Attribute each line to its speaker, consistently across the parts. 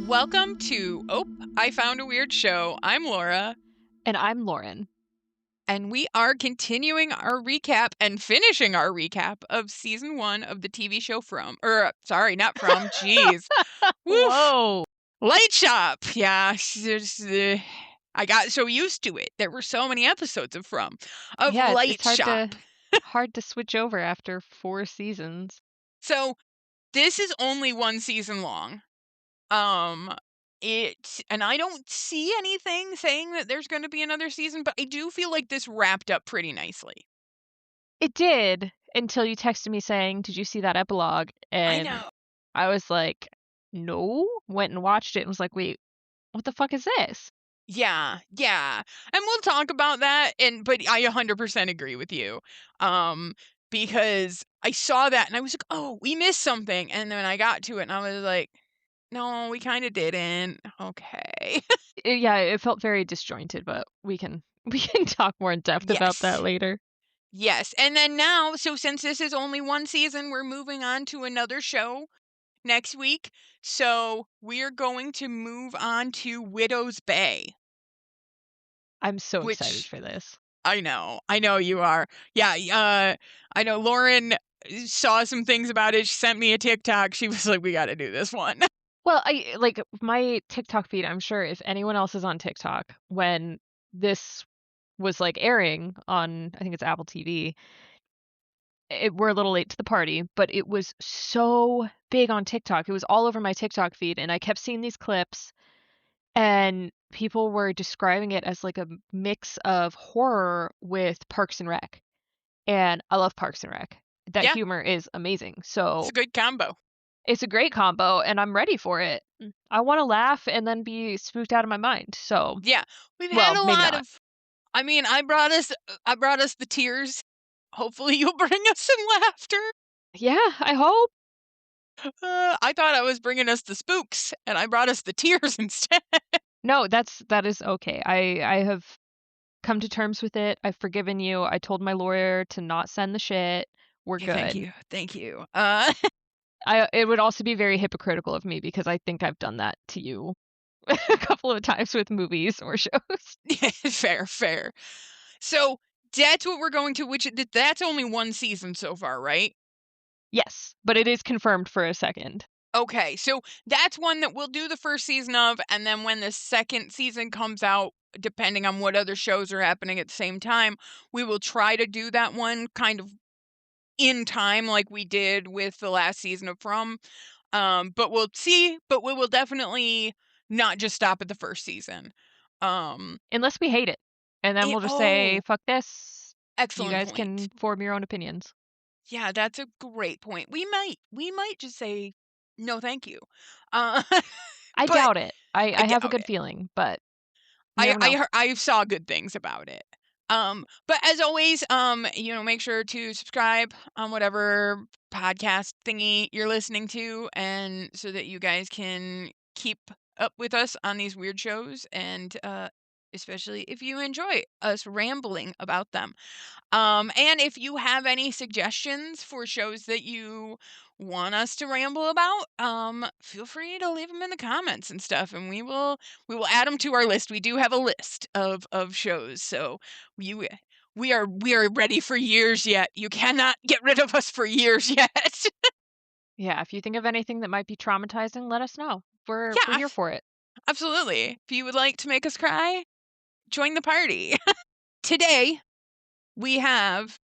Speaker 1: Welcome to I Found a Weird Show. I'm Laura.
Speaker 2: And I'm Lauren.
Speaker 1: And we are continuing our recap and finishing our recap of season 1 of the TV show jeez.
Speaker 2: Whoa.
Speaker 1: Light Shop. Yeah, I got so used to it. There were so many episodes of Light
Speaker 2: It's hard
Speaker 1: Shop.
Speaker 2: hard to switch over after 4 seasons.
Speaker 1: So this is only 1 season long. And I don't see anything saying that there's going to be another season, but I do feel like this wrapped up pretty nicely.
Speaker 2: It did until you texted me saying, "Did you see that epilogue?" And
Speaker 1: I know.
Speaker 2: I was like, "No." Went and watched it and was like, "Wait, what the fuck is this?"
Speaker 1: Yeah. And we'll talk about that but I 100% agree with you. Because I saw that and I was like, "Oh, we missed something." And then I got to it and I was like, "No, we kind of didn't." Okay.
Speaker 2: It felt very disjointed, but we can talk more in depth about that later.
Speaker 1: Yes. And then now, so since this is only 1 season, we're moving on to another show next week. So we're going to move on to Widow's Bay.
Speaker 2: I'm so excited for this.
Speaker 1: I know you are. Yeah, I know Lauren saw some things about it. She sent me a TikTok. She was like, "We got to do this one."
Speaker 2: Well, I like my TikTok feed. I'm sure if anyone else is on TikTok when this was like airing on, I think it's Apple TV, we're a little late to the party, but it was so big on TikTok. It was all over my TikTok feed, and I kept seeing these clips, and people were describing it as like a mix of horror with Parks and Rec. And I love Parks and Rec. That
Speaker 1: Yeah.
Speaker 2: humor is amazing. So
Speaker 1: it's a good combo.
Speaker 2: It's a great combo, and I'm ready for it. I want to laugh and then be spooked out of my mind. So
Speaker 1: Yeah, we've had a
Speaker 2: maybe
Speaker 1: lot
Speaker 2: not.
Speaker 1: of. I mean, I brought us the tears. Hopefully, you'll bring us some laughter.
Speaker 2: Yeah, I hope.
Speaker 1: I thought I was bringing us the spooks, and I brought us the tears instead.
Speaker 2: No, that is okay. I have come to terms with it. I've forgiven you. I told my lawyer to not send the shit. We're good.
Speaker 1: Thank you.
Speaker 2: It would also be very hypocritical of me because I think I've done that to you a couple of times with movies or shows.
Speaker 1: Fair. So that's what we're going to. That's only 1 season so far, right?
Speaker 2: Yes, but it is confirmed for a second.
Speaker 1: Okay, so that's one that we'll do the first season of, and then when the second season comes out, depending on what other shows are happening at the same time, we will try to do that one kind of in time like we did with the last season of From. But we'll see, but we will definitely not just stop at the first season.
Speaker 2: Unless we hate it. And then we'll just say, fuck this.
Speaker 1: Excellent
Speaker 2: You guys
Speaker 1: point.
Speaker 2: can form your own opinions.
Speaker 1: Yeah, that's a great point. We might just say no thank you. I
Speaker 2: doubt it. I have a good feeling, but
Speaker 1: I saw good things about it. But as always, make sure to subscribe on whatever podcast thingy you're listening to, and so that you guys can keep up with us on these weird shows, and especially if you enjoy us rambling about them. And if you have any suggestions for shows that you want us to ramble about, feel free to leave them in the comments and stuff, and we will add them to our list. We do have a list of shows, so we are ready for years yet. You cannot get rid of us for years yet.
Speaker 2: Yeah, if you think of anything that might be traumatizing, let us know. We're here for it.
Speaker 1: Absolutely. If you would like to make us cry, join the party. Today, we have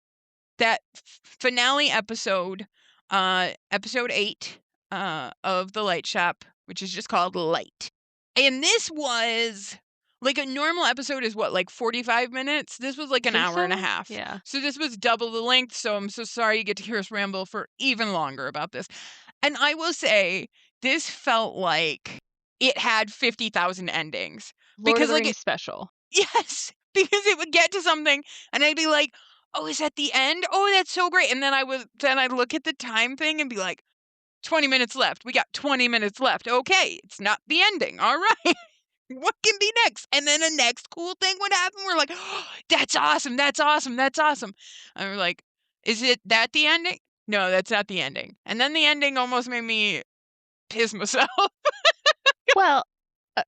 Speaker 1: that finale episode, episode 8 of The Light Shop, which is just called Light. And this was like a normal episode is what, like 45 minutes? This was like an hour and a half.
Speaker 2: Yeah.
Speaker 1: So this was double the length. So I'm so sorry you get to hear us ramble for even longer about this. And I will say, this felt like it had 50,000 endings.
Speaker 2: Lord of the Rings special.
Speaker 1: Yes, because it would get to something and I'd be like, "Oh, is that the end? Oh, that's so great." And then I'd look at the time thing and be like, 20 minutes left. We got 20 minutes left. Okay, it's not the ending. All right. What can be next? And then a next cool thing would happen. We're like, "Oh, that's awesome. That's awesome. That's awesome." And we're like, "Is it that the ending?" No, that's not the ending. And then the ending almost made me piss myself.
Speaker 2: Well, uh,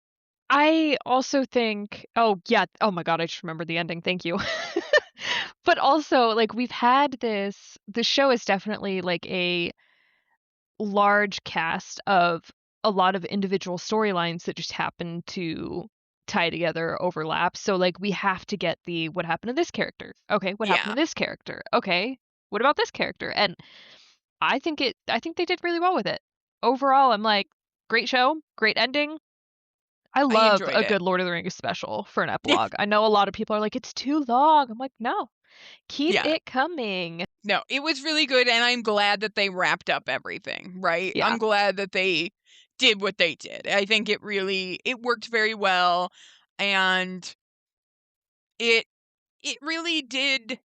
Speaker 2: I also think oh, yeah, oh my god, I just remembered the ending, thank you. But also, like, we've had the show is definitely, like, a large cast of a lot of individual storylines that just happen to tie together, overlap, so, like, we have to get the, "What happened to this character? Okay, what happened
Speaker 1: Yeah,
Speaker 2: to this character? Okay, what about this character?" And I think they did really well with it. Overall, I'm like, "Great show, great ending." I
Speaker 1: I
Speaker 2: love
Speaker 1: enjoyed
Speaker 2: a
Speaker 1: it.
Speaker 2: good Lord of the Rings special for an epilogue. I know a lot of people are like, "It's too long." I'm like, "No, keep
Speaker 1: Yeah.
Speaker 2: it coming."
Speaker 1: No, it was really good, and I'm glad that they wrapped up everything, right?
Speaker 2: Yeah.
Speaker 1: I'm glad that they did what they did. I think it worked very well, and it it really did.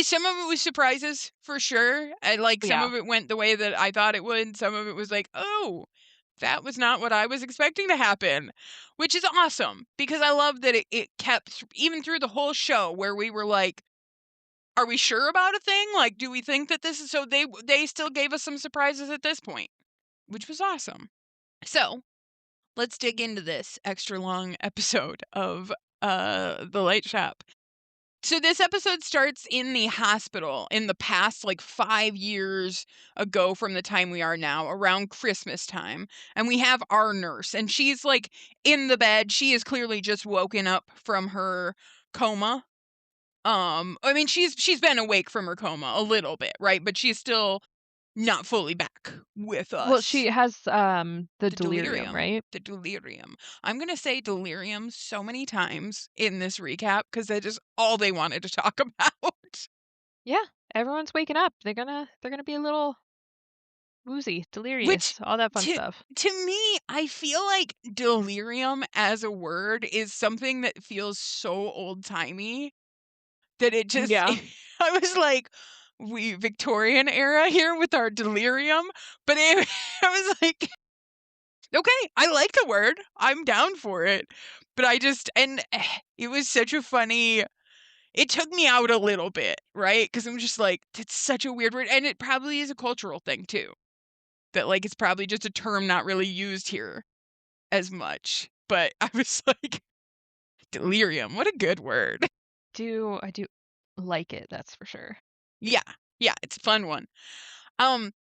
Speaker 1: Some of it was surprises for sure. And like some
Speaker 2: Yeah.
Speaker 1: of it went the way that I thought it would. Some of it was like, oh, that was not what I was expecting to happen, which is awesome because I love that it kept even through the whole show where we were like, are we sure about a thing? Like, do we think that this is so? They still gave us some surprises at this point, which was awesome. So let's dig into this extra long episode of the Light Shop. So this episode starts in the hospital in the past, like 5 years ago from the time we are now, around Christmas time. And we have our nurse, and she's like in the bed. She is clearly just woken up from her coma. I mean, she's been awake from her coma a little bit, right? But she's still not fully back with
Speaker 2: Well, she
Speaker 1: us.
Speaker 2: has, the
Speaker 1: The
Speaker 2: delirium,
Speaker 1: delirium.
Speaker 2: right?
Speaker 1: The delirium. I'm gonna say delirium so many times in this recap because that is all they wanted to talk about.
Speaker 2: Yeah, everyone's waking up. They're gonna be a little woozy,
Speaker 1: Which
Speaker 2: delirious, all that fun
Speaker 1: to
Speaker 2: stuff.
Speaker 1: to me, I feel like delirium as a word is something that feels so old-timey that it just
Speaker 2: Yeah.
Speaker 1: I was like, "We Victorian era here with our delirium?" But it I was like, "Okay, I like the word. I'm down for it." But I just it was such a funny it took me out a little bit, right? Because 'Cause I'm just like, "That's such a weird word," and it probably is a cultural thing too. That, like, it's probably just a term not really used here as much, but I was like, delirium, what a good word.
Speaker 2: I do like it, that's for sure.
Speaker 1: Yeah, yeah, it's a fun one. Um,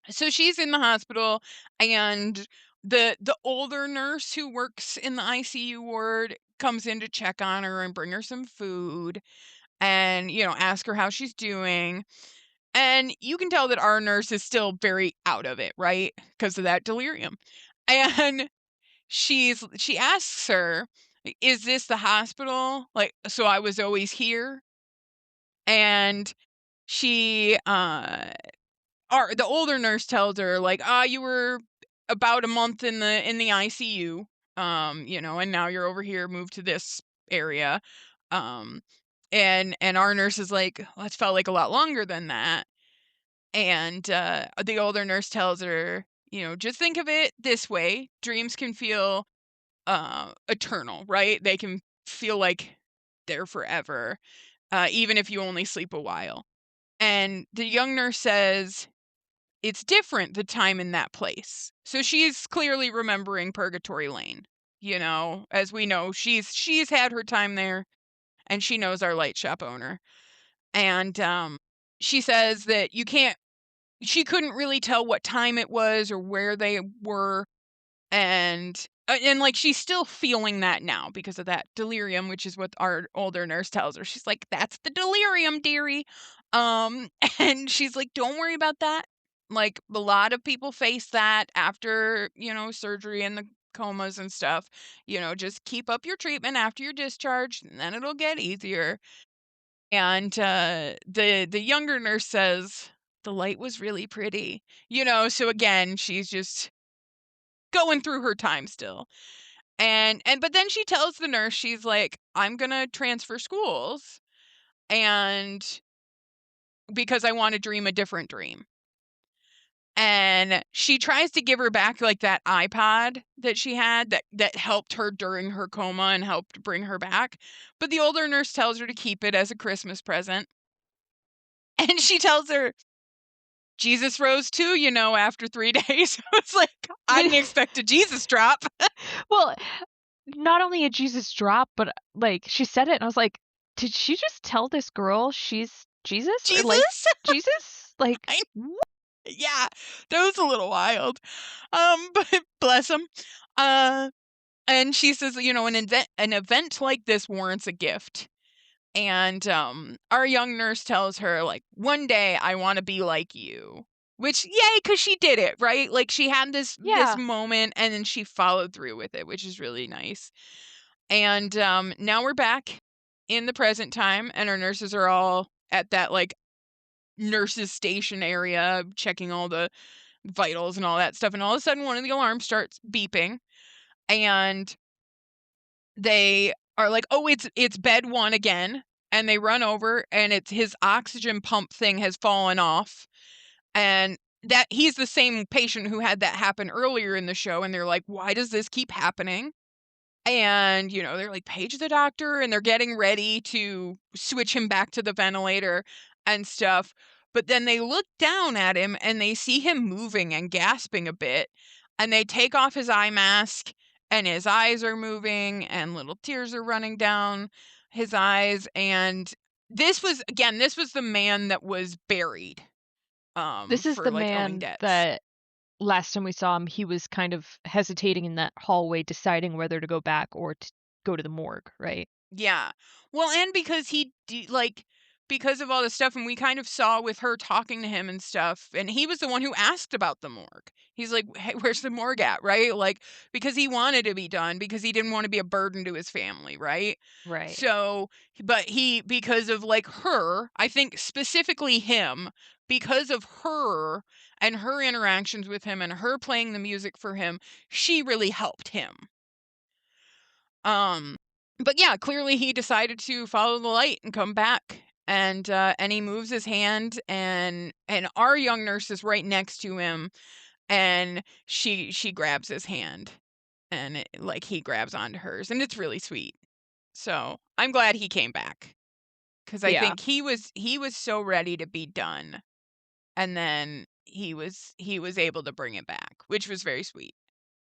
Speaker 1: so she's in the hospital, and the older nurse who works in the ICU ward comes in to check on her and bring her some food and, ask her how she's doing, and you can tell that our nurse is still very out of it, right? Because of that delirium, and she asks her, "Is this the hospital? Like, so I was always here?" And she, the older nurse tells her, like, "Ah, you were about a month in the ICU, and now you're over here, moved to this area." Um, and our nurse is like, "Well, it's felt like a lot longer than that." And, the older nurse tells her, "Just think of it this way, dreams can feel eternal, right? They can feel like they're forever, even if you only sleep a while." And the young nurse says, "It's different the time in that place." So she's clearly remembering Purgatory Lane. As we know, she's had her time there and she knows our light shop owner. And she says that she couldn't really tell what time it was or where they were, and like she's still feeling that now because of that delirium, which is what our older nurse tells her. She's like, "That's the delirium, dearie." um and she's like, "Don't worry about that. Like, a lot of people face that after surgery and the comas and stuff. Just keep up your treatment after you're discharged and then it'll get easier." And the younger nurse says, "The light was really pretty." So again, she's just going through her time still. And but then she tells the nurse, she's like, "I'm gonna transfer schools, and because I want to dream a different dream." And she tries to give her back like that iPod that she had that helped her during her coma and helped bring her back. But the older nurse tells her to keep it as a Christmas present. And she tells her, Jesus rose too, after 3 days. It's like, I didn't expect a Jesus drop.
Speaker 2: Well, not only a Jesus drop, but, like, she said it, and I was like, "Did she just tell this girl she's Jesus or, like,
Speaker 1: Jesus?
Speaker 2: Jesus?" Like,
Speaker 1: I Yeah, that was a little wild. But bless him. And she says, an event like this warrants a gift. And our young nurse tells her, like, one day I want to be like you. Which, yay, because she did it, right? Like, she had this
Speaker 2: yeah.
Speaker 1: moment, and then she followed through with it, which is really nice. And now we're back in the present time, and our nurses are all at that, like, nurses station area, checking all the vitals and all that stuff. And all of a sudden, one of the alarms starts beeping, and they are like, "Oh, it's bed 1 again." And they run over, and it's his oxygen pump thing has fallen off. And that he's the same patient who had that happen earlier in the show, and they're like, "Why does this keep happening?" And, they're like, "Page the doctor," and they're getting ready to switch him back to the ventilator and stuff. But then they look down at him, and they see him moving and gasping a bit, and they take off his eye mask, and his eyes are moving, and little tears are running down his eyes. And this was the man that was buried,
Speaker 2: This is
Speaker 1: for,
Speaker 2: the
Speaker 1: like, owing
Speaker 2: man
Speaker 1: debts.
Speaker 2: that last time we saw him, he was kind of hesitating in that hallway, deciding whether to go back or to go to the morgue, right?
Speaker 1: Yeah. Well, and because of all this stuff, and we kind of saw with her talking to him and stuff, and he was the one who asked about the morgue. He's like, "Hey, where's the morgue at?" Right? Like, because he wanted to be done, because he didn't want to be a burden to his family, right?
Speaker 2: Right.
Speaker 1: So, but because of, like, her, I think specifically him, because of her and her interactions with him and her playing the music for him, she really helped him. Um, but yeah, clearly he decided to follow the light and come back. And he moves his hand, and our young nurse is right next to him, and she grabs his hand, and like, he grabs onto hers, and it's really sweet. So I'm glad he came back, because I
Speaker 2: Yeah.
Speaker 1: think he was so ready to be done, and then he was able to bring it back, which was very sweet.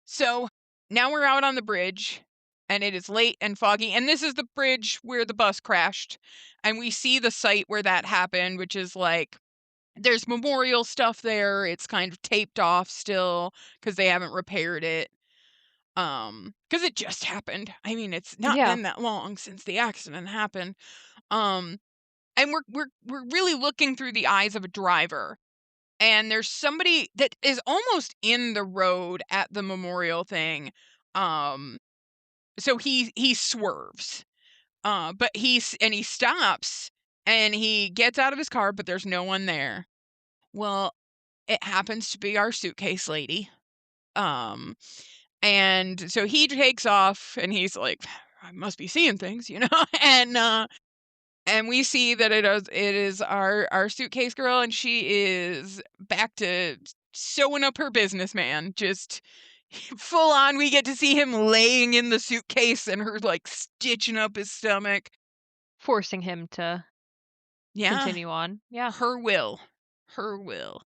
Speaker 1: So now we're out on the bridge, and it is late and foggy, and this is the bridge where the bus crashed, and we see the site where that happened, which is like, there's memorial stuff there. It's kind of taped off still because they haven't repaired it. Because it just happened. I mean, it's not
Speaker 2: Yeah.
Speaker 1: been that long since the accident happened. Um, and we're really looking through the eyes of a driver, and there's somebody that is almost in the road at the memorial thing. Um, so he swerves. But he stops, and he gets out of his car, but there's no one there. Well, it happens to be our suitcase lady. Um, and so he takes off, and he's like, "I must be seeing things," and we see that it is our suitcase girl, and she is back to sewing up her businessman. Just full on, we get to see him laying in the suitcase, and her, like, stitching up his stomach.
Speaker 2: Forcing him to
Speaker 1: Yeah,
Speaker 2: continue on. Yeah.
Speaker 1: her will. Her will.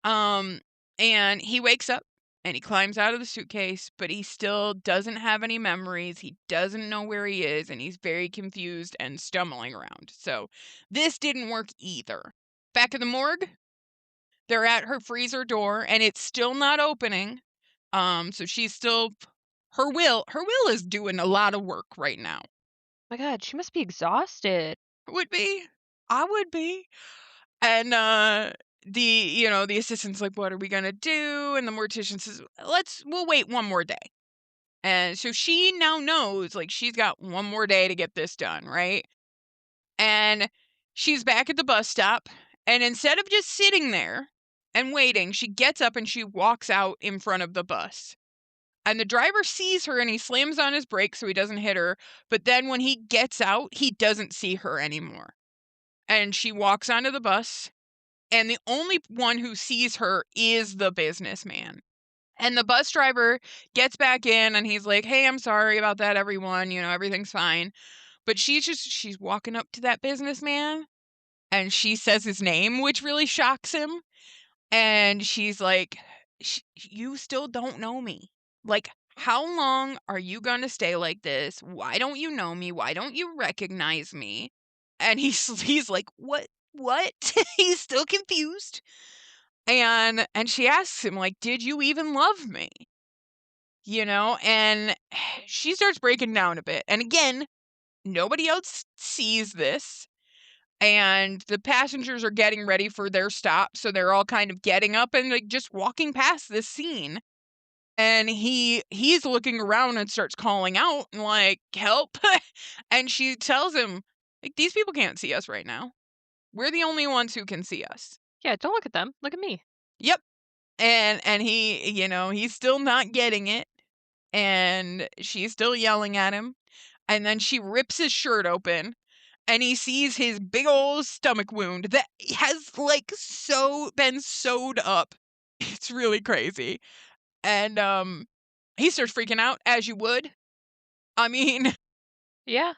Speaker 1: Um, and he wakes up, and he climbs out of the suitcase, but he still doesn't have any memories. He doesn't know where he is, and he's very confused and stumbling around. So this didn't work either. Back in the morgue, they're at her freezer door, and it's still not opening. So she's still, her will is doing a lot of work right now.
Speaker 2: My god, she must be exhausted.
Speaker 1: Would be. I would be. And the assistant's like, "What are we gonna do?" And the mortician says, "We'll wait one more day." And so she now knows, like, she's got one more day to get this done, right? And she's back at the bus stop, and instead of just sitting there and waiting, she gets up and she walks out in front of the bus. And the driver sees her, and he slams on his brakes so he doesn't hit her. But then when he gets out, he doesn't see her anymore. And she walks onto the bus, and the only one who sees her is the businessman. And the bus driver gets back in, and he's like, "Hey, I'm sorry about that, everyone. Everything's fine." But she's walking up to that businessman, and she says his name, which really shocks him. And she's like, You still don't know me. Like, how long are you going to stay like this? Why don't you know me? Why don't you recognize me? And he's like, What? What? He's still confused. And she asks him, like, did you even love me? And she starts breaking down a bit. And again, nobody else sees this. And the passengers are getting ready for their stop, so they're all kind of getting up and like just walking past this scene. And he's looking around and starts calling out and like, help. And she tells him, like, these people can't see us right now. We're the only ones who can see us.
Speaker 2: Yeah, don't look at them. Look at me.
Speaker 1: Yep. And he, he's still not getting it. And she's still yelling at him. And then she rips his shirt open and he sees his big old stomach wound that has like been sewed up. It's really crazy. And he starts freaking out as you would. I mean,
Speaker 2: Yeah.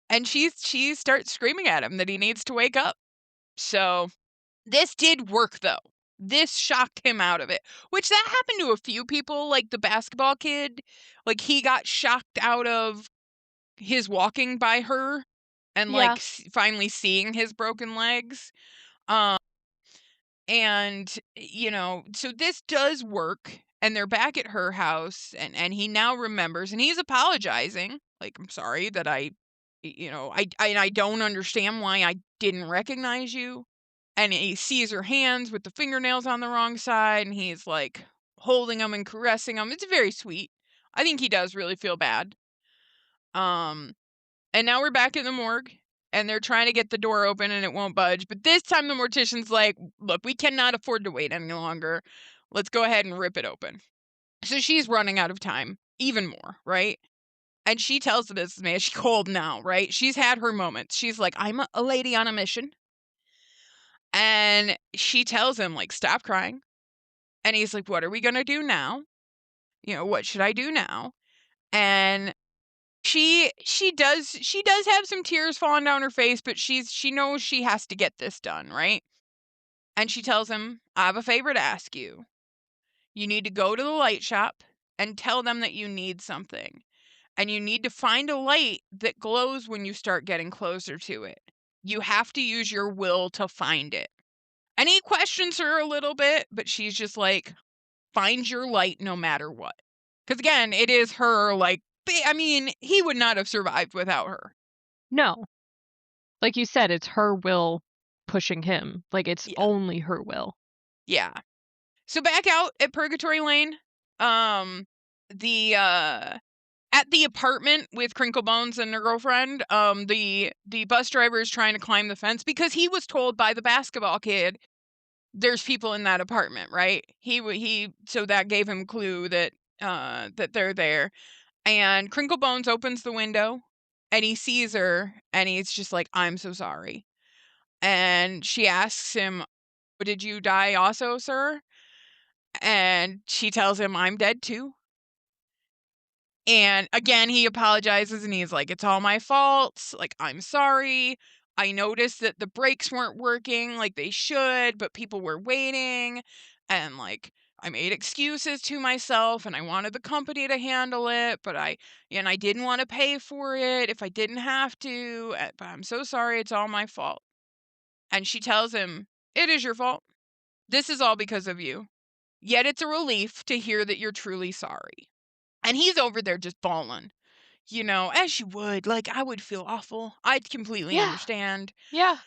Speaker 1: and she starts screaming at him that he needs to wake up. So this did work though. This shocked him out of it, which that happened to a few people, like the basketball kid. Like he got shocked out of his walking by her and
Speaker 2: Yeah.
Speaker 1: like finally seeing his broken legs. Um and so this does work and they're back at her house and he now remembers and he's apologizing. Like, I'm sorry that I don't understand why I didn't recognize you. And he sees her hands with the fingernails on the wrong side and he's like holding them and caressing them. It's very sweet. I think he does really feel bad. Um and now we're back in the morgue and they're trying to get the door open and it won't budge. But this time the mortician's like, look, we cannot afford to wait any longer. Let's go ahead and rip it open. So she's running out of time even more, right? And she tells this man, she's cold now, right? She's had her moments. She's like, I'm a lady on a mission. And she tells him, like, stop crying. And he's like, what are we going to do now? What should I do now? And she does have some tears falling down her face, but she knows she has to get this done, right? And she tells him, I have a favor to ask you. You need to go to the light shop and tell them that you need something. And you need to find a light that glows when you start getting closer to it. You have to use your will to find it. And he questions her a little bit, but she's just like, find your light no matter what. Because again, it is her, like, I mean, he would not have survived without her.
Speaker 2: No. Like you said, it's her will pushing him. Like, it's
Speaker 1: Yeah.
Speaker 2: only her will.
Speaker 1: Yeah. So back out at Purgatory Lane, the at the apartment with Crinklebones and their girlfriend, the bus driver is trying to climb the fence because he was told by the basketball kid there's people in that apartment, right? So that gave him a clue that that they're there. And Crinklebones opens the window and he sees her and he's just like, I'm so sorry. And she asks him, did you die also, sir? And she tells him, I'm dead too. And again, he apologizes and he's like, it's all my fault. Like, I'm sorry. I noticed that the brakes weren't working like they should, but people were waiting. And like, I made excuses to myself and I wanted the company to handle it, but I didn't want to pay for it if I didn't have to. But I'm so sorry. It's all my fault. And she tells him, it is your fault. This is all because of you. Yet it's a relief to hear that you're truly sorry. And he's over there just bawling, as you would. Like, I would feel awful. I'd completely
Speaker 2: Yeah.
Speaker 1: understand.
Speaker 2: Yeah.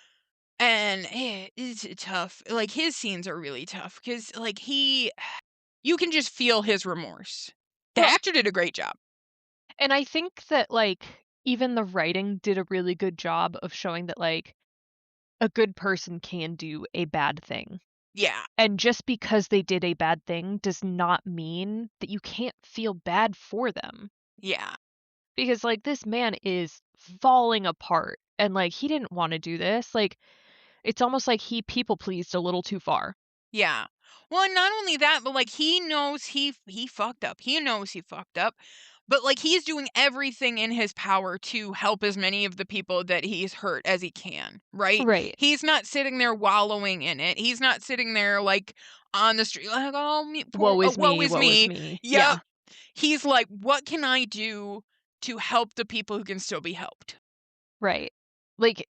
Speaker 1: And it's tough. Like, his scenes are really tough because, like, you can just feel his remorse. The
Speaker 2: Well,
Speaker 1: actor did a great job.
Speaker 2: and I think that, like, even the writing did a really good job of showing that, like, a good person can do a bad thing.
Speaker 1: Yeah.
Speaker 2: And just because they did a bad thing does not mean that you can't feel bad for them.
Speaker 1: Yeah.
Speaker 2: Because, like, this man is falling apart and, like, he didn't want to do this. Like, it's almost like he people pleased a little too far.
Speaker 1: Yeah. Well, and not only that, but like he knows he fucked up. He knows he fucked up, But, like, he's doing everything in his power to help as many of the people that he's hurt as he can, right?
Speaker 2: Right.
Speaker 1: He's not sitting there wallowing in it. He's not sitting there, like, on the street like, "Oh, me poor
Speaker 2: Woe is
Speaker 1: woe
Speaker 2: me,
Speaker 1: is
Speaker 2: woe is
Speaker 1: me."
Speaker 2: me.
Speaker 1: Yep.
Speaker 2: Yeah.
Speaker 1: He's like, "What can I do to help the people who can still be helped?"
Speaker 2: Right. Like,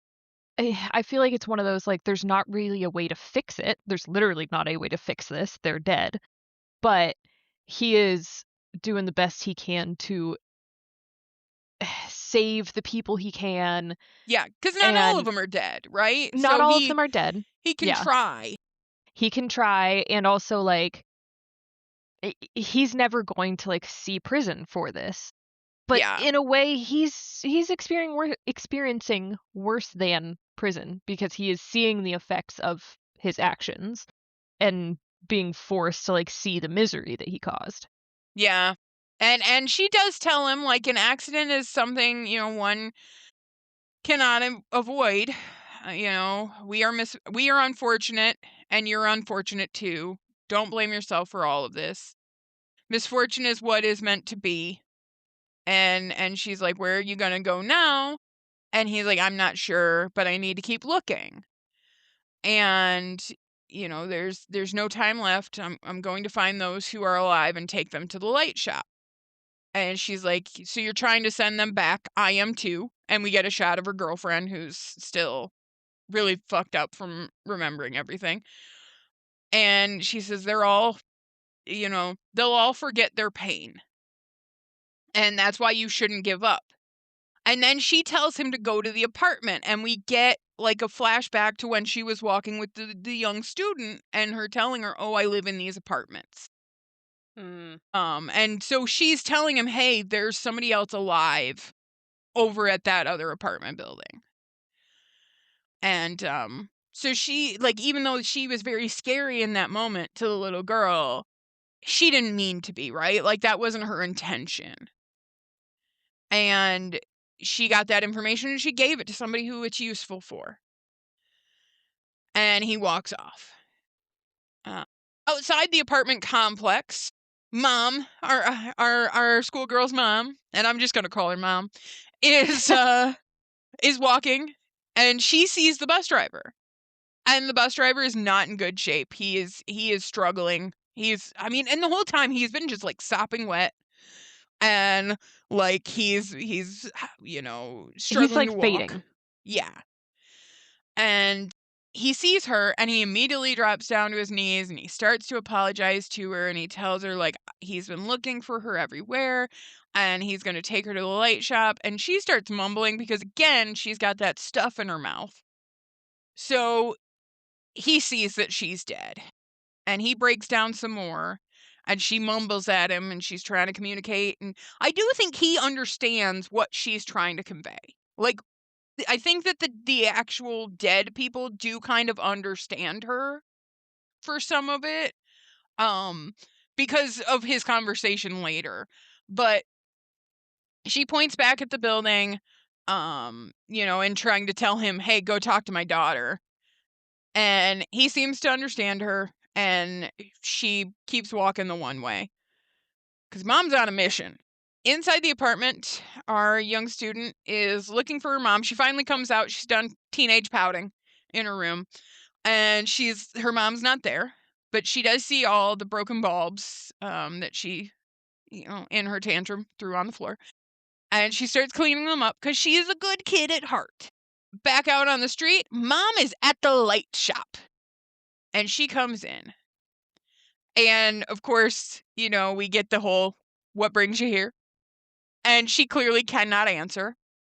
Speaker 2: I feel like it's one of those, like, there's not really a way to fix it. There's literally not a way to fix this. They're dead. But he is doing the best he can to save the people he can,
Speaker 1: Yeah, because not all of
Speaker 2: and
Speaker 1: them are dead, right?
Speaker 2: not
Speaker 1: So
Speaker 2: all of them are dead.
Speaker 1: he can
Speaker 2: Yeah.
Speaker 1: try.
Speaker 2: He can try, and also, like, he's never going to, like, see prison for this. But
Speaker 1: Yeah.
Speaker 2: in a way, he's experiencing worse than prison because he is seeing the effects of his actions and being forced to, like, see the misery that he caused.
Speaker 1: Yeah. And she does tell him, like, an accident is something, one cannot avoid. We are unfortunate, and you're unfortunate too. Don't blame yourself for all of this. Misfortune is what is meant to be. And she's like, "Where are you gonna go now?" And he's like, "I'm not sure, but I need to keep looking." And there's no time left. I'm going to find those who are alive and take them to the light shop. And she's like, "So you're trying to send them back? I am too." And we get a shot of her girlfriend who's still really fucked up from remembering everything. And she says they'll all forget their pain. And that's why you shouldn't give up. And then she tells him to go to the apartment, and we get like a flashback to when she was walking with the young student and her telling her, "Oh, I live in these apartments."
Speaker 2: Mm.
Speaker 1: And so she's telling him, "Hey, there's somebody else alive over at that other apartment building." And so she, like, even though she was very scary in that moment to the little girl, she didn't mean to be, right? Like, that wasn't her intention. And she got that information and she gave it to somebody who it's useful for. And he walks off. Uh, Outside the apartment complex, mom, our schoolgirl's mom, and I'm just gonna call her mom, is is walking, and she sees the bus driver, and the bus driver is not in good shape. He is struggling. And the whole time he's been just like sopping wet, and like he's
Speaker 2: He's,
Speaker 1: struggling
Speaker 2: like,
Speaker 1: to walk.
Speaker 2: fading.
Speaker 1: Yeah. And he sees her and he immediately drops down to his knees and he starts to apologize to her and he tells her like he's been looking for her everywhere and he's going to take her to the light shop, and she starts mumbling because again she's got that stuff in her mouth. So he sees that she's dead and he breaks down some more, and she mumbles at him and she's trying to communicate, and I do think he understands what she's trying to convey. Like, I think that the actual dead people do kind of understand her for some of it, um, because of his conversation later. But she points back at the building, and trying to tell him, "Hey, go talk to my daughter." And he seems to understand her, and she keeps walking the one way because mom's on a mission. Inside the apartment, our young student is looking for her mom. She finally comes out. She's done teenage pouting in her room, and her mom's not there, but she does see all the broken bulbs that she, in her tantrum threw on the floor, and she starts cleaning them up because she is a good kid at heart. Back out on the street, mom is at the light shop, and she comes in, and of course, we get the whole "what brings you here?" And she clearly cannot answer.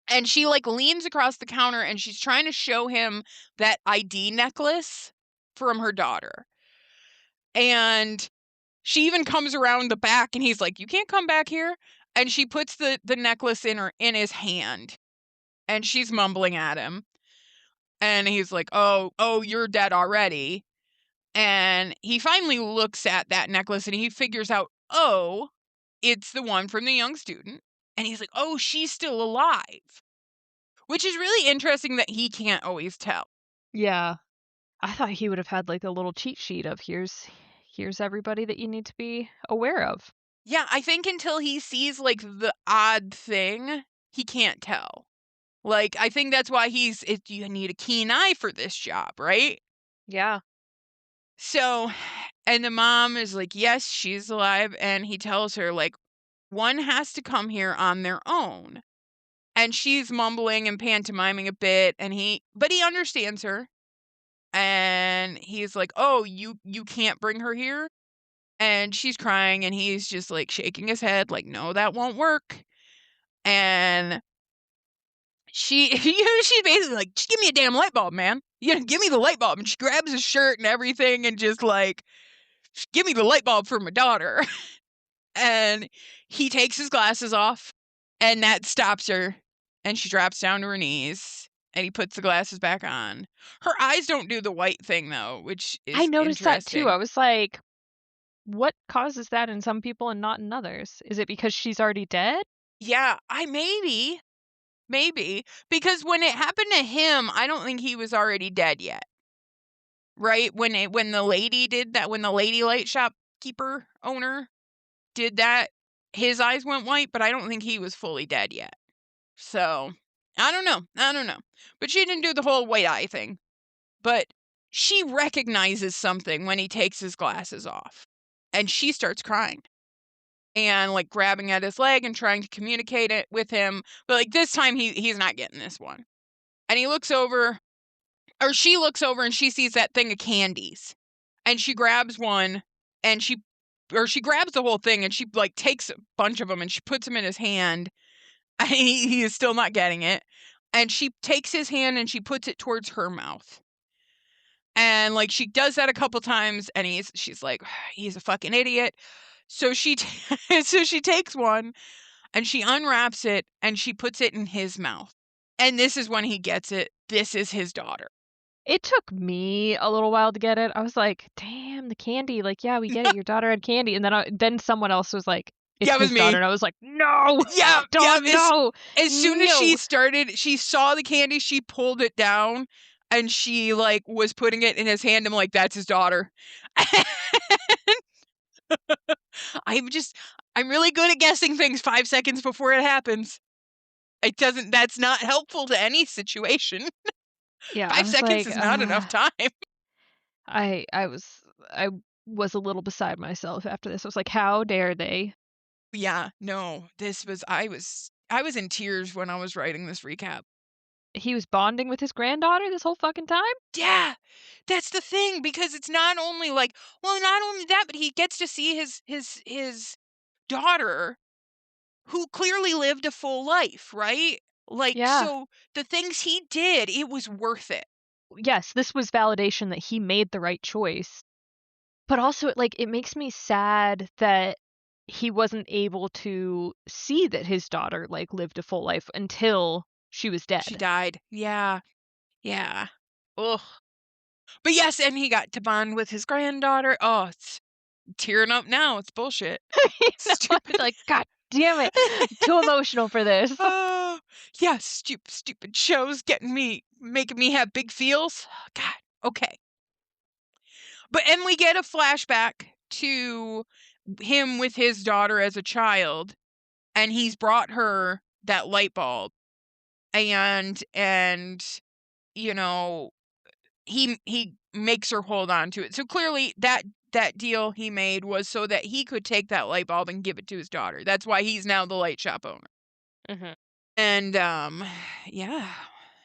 Speaker 1: And she like leans across the counter and she's trying to show him that ID necklace from her daughter. And she even comes around the back and he's like, "You can't come back here." And she puts the necklace in his hand and she's mumbling at him. And he's like, "Oh, you're dead already." And he finally looks at that necklace and he figures out, "Oh, it's the one from the young student." And he's like, "Oh, she's still alive." Which is really interesting that he can't always tell.
Speaker 2: Yeah. I thought he would have had, like, a little cheat sheet of here's everybody that you need to be aware of.
Speaker 1: Yeah, I think until he sees, like, the odd thing, he can't tell. Like, I think that's why you need a keen eye for this job, right?
Speaker 2: Yeah.
Speaker 1: So, and the mom is like, yes, she's alive. And he tells her, like, one has to come here on their own. And she's mumbling and pantomiming a bit. But he understands her. And he's like, oh, you can't bring her here? And she's crying. And he's just like shaking his head, like, no, that won't work. And she's basically like, just give me a damn light bulb, man. Give me the light bulb. And she grabs his shirt and everything and just like, give me the light bulb for my daughter. And he takes his glasses off, and that stops her. And she drops down to her knees, and he puts the glasses back on. Her eyes don't do the white thing, though, which
Speaker 2: I
Speaker 1: is
Speaker 2: noticed that too.
Speaker 1: interesting.
Speaker 2: I was like, what causes that in some people and not in others? Is it because she's already dead?
Speaker 1: Yeah, maybe. Because when it happened to him, I don't think he was already dead yet. Right? When the lady did that, when the lady light shopkeeper owner did that, his eyes went white, but I don't think he was fully dead yet. So, I don't know. But she didn't do the whole white eye thing. But she recognizes something when he takes his glasses off. And she starts crying. And like grabbing at his leg and trying to communicate it with him. But like this time he's not getting this one. And he looks over, or she looks over, and she sees that thing of candies. And she grabs one, and she grabs the whole thing, and she like takes a bunch of them and she puts them in his hand. And he is still not getting it. And she takes his hand and she puts it towards her mouth. And like she does that a couple times, and she's like, he's a fucking idiot. So she takes one and she unwraps it and she puts it in his mouth. And this is when he gets it. This is his daughter.
Speaker 2: It took me a little while to get it. I was like, "Damn, the candy." Like, "Yeah, we get it. Your daughter had candy." And then someone else was like, "It's
Speaker 1: Yeah, it was
Speaker 2: his daughter."
Speaker 1: me.
Speaker 2: And I was like, "No!
Speaker 1: Yeah, yeah.
Speaker 2: Don't no!
Speaker 1: As soon as
Speaker 2: No!"
Speaker 1: she saw the candy, she pulled it down and she like was putting it in his hand. I'm like, that's his daughter. I'm really good at guessing things 5 seconds before it happens. That's not helpful to any situation.
Speaker 2: Yeah, I
Speaker 1: 5
Speaker 2: was
Speaker 1: seconds
Speaker 2: like,
Speaker 1: is not enough time.
Speaker 2: I was a little beside myself after this. I was like, "How dare they?"
Speaker 1: Yeah, no, I was in tears when I was writing this recap.
Speaker 2: He was bonding with his granddaughter this whole fucking time?
Speaker 1: Yeah, that's the thing, because it's not only like, well, not only that, but he gets to see his daughter, who clearly lived a full life, right? Like,
Speaker 2: Yeah.
Speaker 1: so the things he did, it was worth it.
Speaker 2: Yes, this was validation that he made the right choice. But also, like, it makes me sad that he wasn't able to see that his daughter, like, lived a full life until she was
Speaker 1: She
Speaker 2: dead.
Speaker 1: died. Yeah. Yeah. Ugh. But yes, and he got to bond with his granddaughter. Oh, it's tearing up now. It's bullshit.
Speaker 2: You know, I was
Speaker 1: Stupid.
Speaker 2: like, "God damn it, too emotional for this."
Speaker 1: Oh, yeah, stupid shows making me have big feels. God, okay. And we get a flashback to him with his daughter as a child, and he's brought her that light bulb, and you know, he makes her hold on to it. So clearly that deal he made was so that he could take that light bulb and give it to his daughter. That's why he's now the light shop owner.
Speaker 2: Mhm.
Speaker 1: And yeah,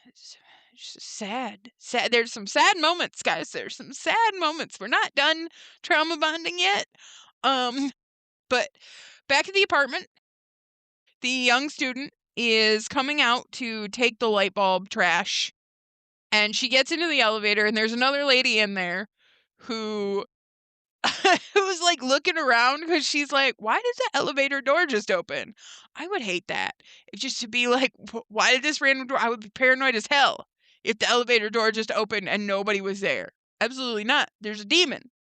Speaker 1: it's just sad. Sad. There's some sad moments, guys. There's some sad moments. We're not done trauma bonding yet. Um, but back at the apartment, the young student is coming out to take the light bulb trash, and she gets into the elevator, and there's another lady in there who who's like looking around because she's like, why does the elevator door just open? I would hate that. If just to be like, why did this random door? I would be paranoid as hell if the elevator door just opened and nobody was there. Absolutely not. There's a demon.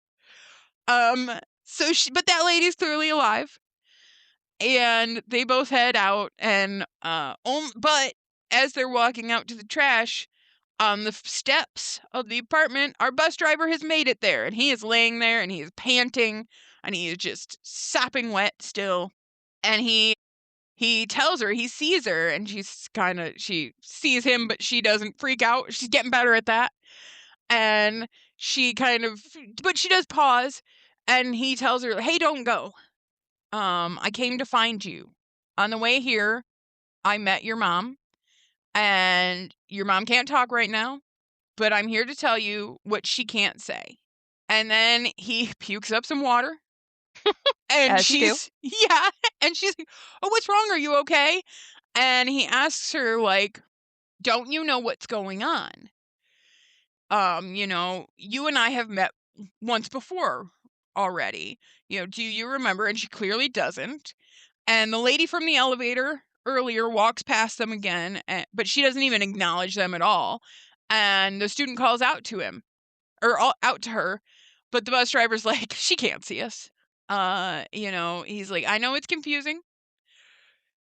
Speaker 1: Um, but that lady's clearly alive, and they both head out, and but as they're walking out to the trash, on the steps of the apartment, our bus driver has made it there, and he is laying there and he is panting. and he is just sopping wet still. And he tells her, he sees her, and she sees him, but she doesn't freak out. She's getting better at that. And but she does pause, and he tells her, hey, don't go. I came to find you. On the way here, I met your mom, and your mom can't talk right now, but I'm here to tell you what she can't say. And then he pukes up some water, and
Speaker 2: As you do.
Speaker 1: yeah, and she's like, oh, what's wrong? Are you okay? And he asks her, like, don't you know what's going on? You and I have met once before already. Do you remember? And she clearly doesn't. And the lady from the elevator earlier walks past them again, but she doesn't even acknowledge them at all. And the student calls out to him, or out to her, but the bus driver's like, she can't see us. He's like, I know it's confusing,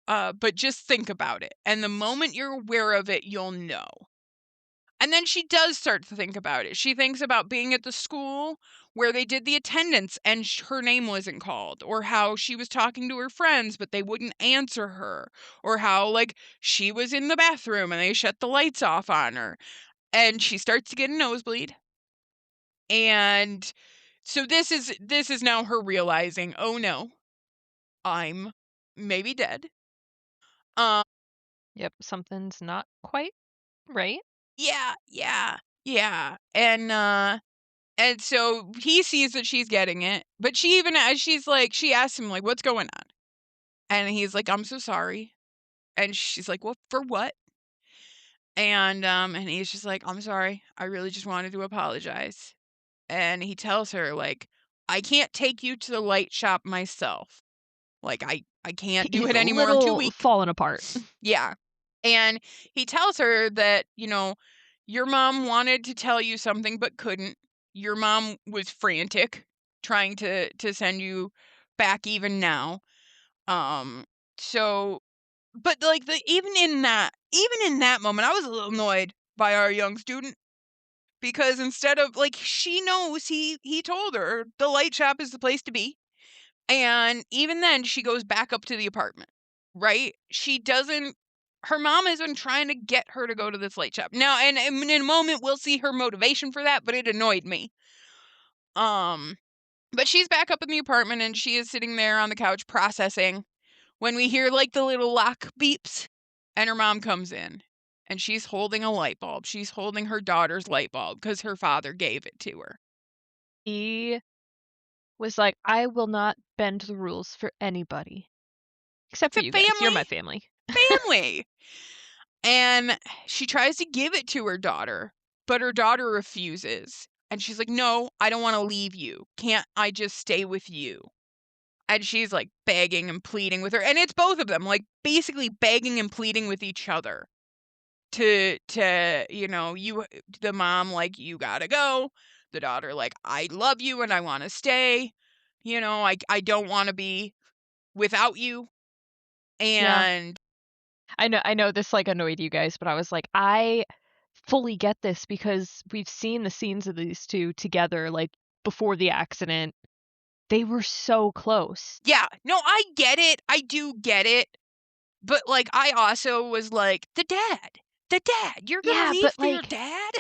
Speaker 1: but just think about it. And the moment you're aware of it, you'll know. And then she does start to think about it. She thinks about being at the school where they did the attendance and her name wasn't called, or how she was talking to her friends but they wouldn't answer her, or how, like, she was in the bathroom and they shut the lights off on her. And she starts to get a nosebleed. And so this is now her realizing, oh no, I'm maybe dead. Um
Speaker 2: Yep, something's not quite right.
Speaker 1: yeah. And so he sees that she's getting it, but she asks him, like, what's going on? And he's like, I'm so sorry. And she's like, well, for what? And he's just like, I'm sorry. I really just wanted to apologize. And he tells her, like, I can't take you to the light shop myself. Like, I can't do
Speaker 2: He's
Speaker 1: it
Speaker 2: a
Speaker 1: anymore. I'm too
Speaker 2: little
Speaker 1: weak.
Speaker 2: fallen apart.
Speaker 1: Yeah. And he tells her that, your mom wanted to tell you something but couldn't. Your mom was frantic trying to send you back even now. Um so but like even in that moment, I was a little annoyed by our young student, because instead of, like, she knows he told her the light shop is the place to be. And even then, she goes back up to the apartment, right? She doesn't Her mom has been trying to get her to go to this light shop. Now, and in a moment, we'll see her motivation for that, but it annoyed me. Um, but she's back up in the apartment, and she is sitting there on the couch processing when we hear, like, the little lock beeps, and her mom comes in. And she's holding a light bulb. She's holding her daughter's light bulb because her father gave it to her.
Speaker 2: He was like, I will not bend the rules for anybody. Except
Speaker 1: It's
Speaker 2: for
Speaker 1: a
Speaker 2: you guys. You're
Speaker 1: family,
Speaker 2: my family.
Speaker 1: family. And she tries to give it to her daughter, but her daughter refuses. And she's like, no, I don't want to leave you. Can't I just stay with you? And she's like begging and pleading with her. And it's both of them, like, basically begging and pleading with each other the mom, like, you gotta go. The daughter, like, I love you and I want to stay. I don't want to be without you.
Speaker 2: Yeah.
Speaker 1: And
Speaker 2: I know this, like, annoyed you guys, but I was like, I fully get this because we've seen the scenes of these two together, like, before the accident. They were so close.
Speaker 1: yeah, no, I get it. I do get it. But, like, I also was like, the dad, you're gonna
Speaker 2: Yeah,
Speaker 1: leave
Speaker 2: but,
Speaker 1: for your
Speaker 2: like,
Speaker 1: dad?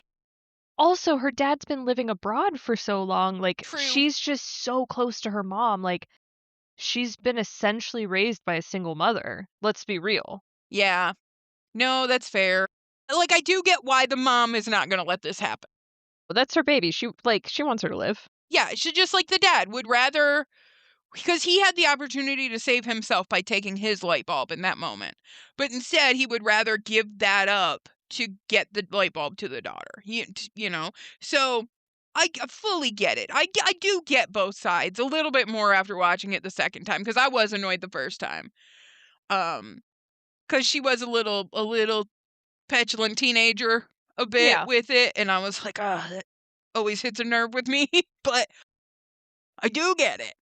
Speaker 2: also her dad's been living abroad for so long, like,
Speaker 1: True.
Speaker 2: she's just so close to her mom, like, she's been essentially raised by a single mother. Let's be real.
Speaker 1: Yeah. No, that's fair. Like, I do get why the mom is not gonna let this happen.
Speaker 2: But that's her baby. She wants her to live.
Speaker 1: Yeah, she, just like the dad, would rather, because he had the opportunity to save himself by taking his light bulb in that moment. But instead, he would rather give that up to get the light bulb to the daughter. So I fully get it. I do get both sides a little bit more after watching it the second time, because I was annoyed the first time. Because she was a little petulant teenager a bit
Speaker 2: Yeah.
Speaker 1: with it, and I was like, ah, that always hits a nerve with me. But I do get it.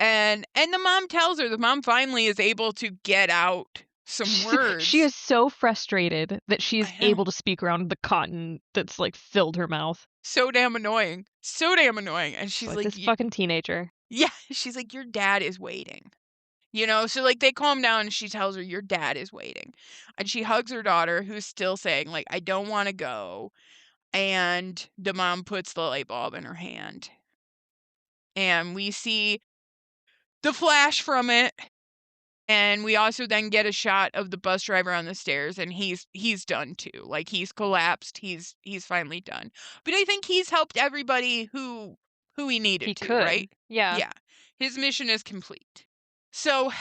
Speaker 1: And the mom finally is able to get out some
Speaker 2: She
Speaker 1: words.
Speaker 2: is so frustrated that she's
Speaker 1: I know.
Speaker 2: able to speak around the cotton that's, like, filled her mouth.
Speaker 1: So damn annoying. So damn annoying. And
Speaker 2: She's
Speaker 1: she's
Speaker 2: like,
Speaker 1: like,
Speaker 2: "This fucking teenager."
Speaker 1: Yeah, she's like, "Your dad is waiting." You know, so, like, they calm down and she tells her, "Your dad is waiting." And she hugs her daughter who's still saying, like, "I don't wanna go." And the mom puts the light bulb in her hand. And we see the flash from it, and we also then get a shot of the bus driver on the stairs, and he's done too. Like, he's collapsed, he's finally done. But I think he's helped everybody who he
Speaker 2: He
Speaker 1: needed to,
Speaker 2: could.
Speaker 1: right?
Speaker 2: Yeah.
Speaker 1: Yeah. His mission is complete. So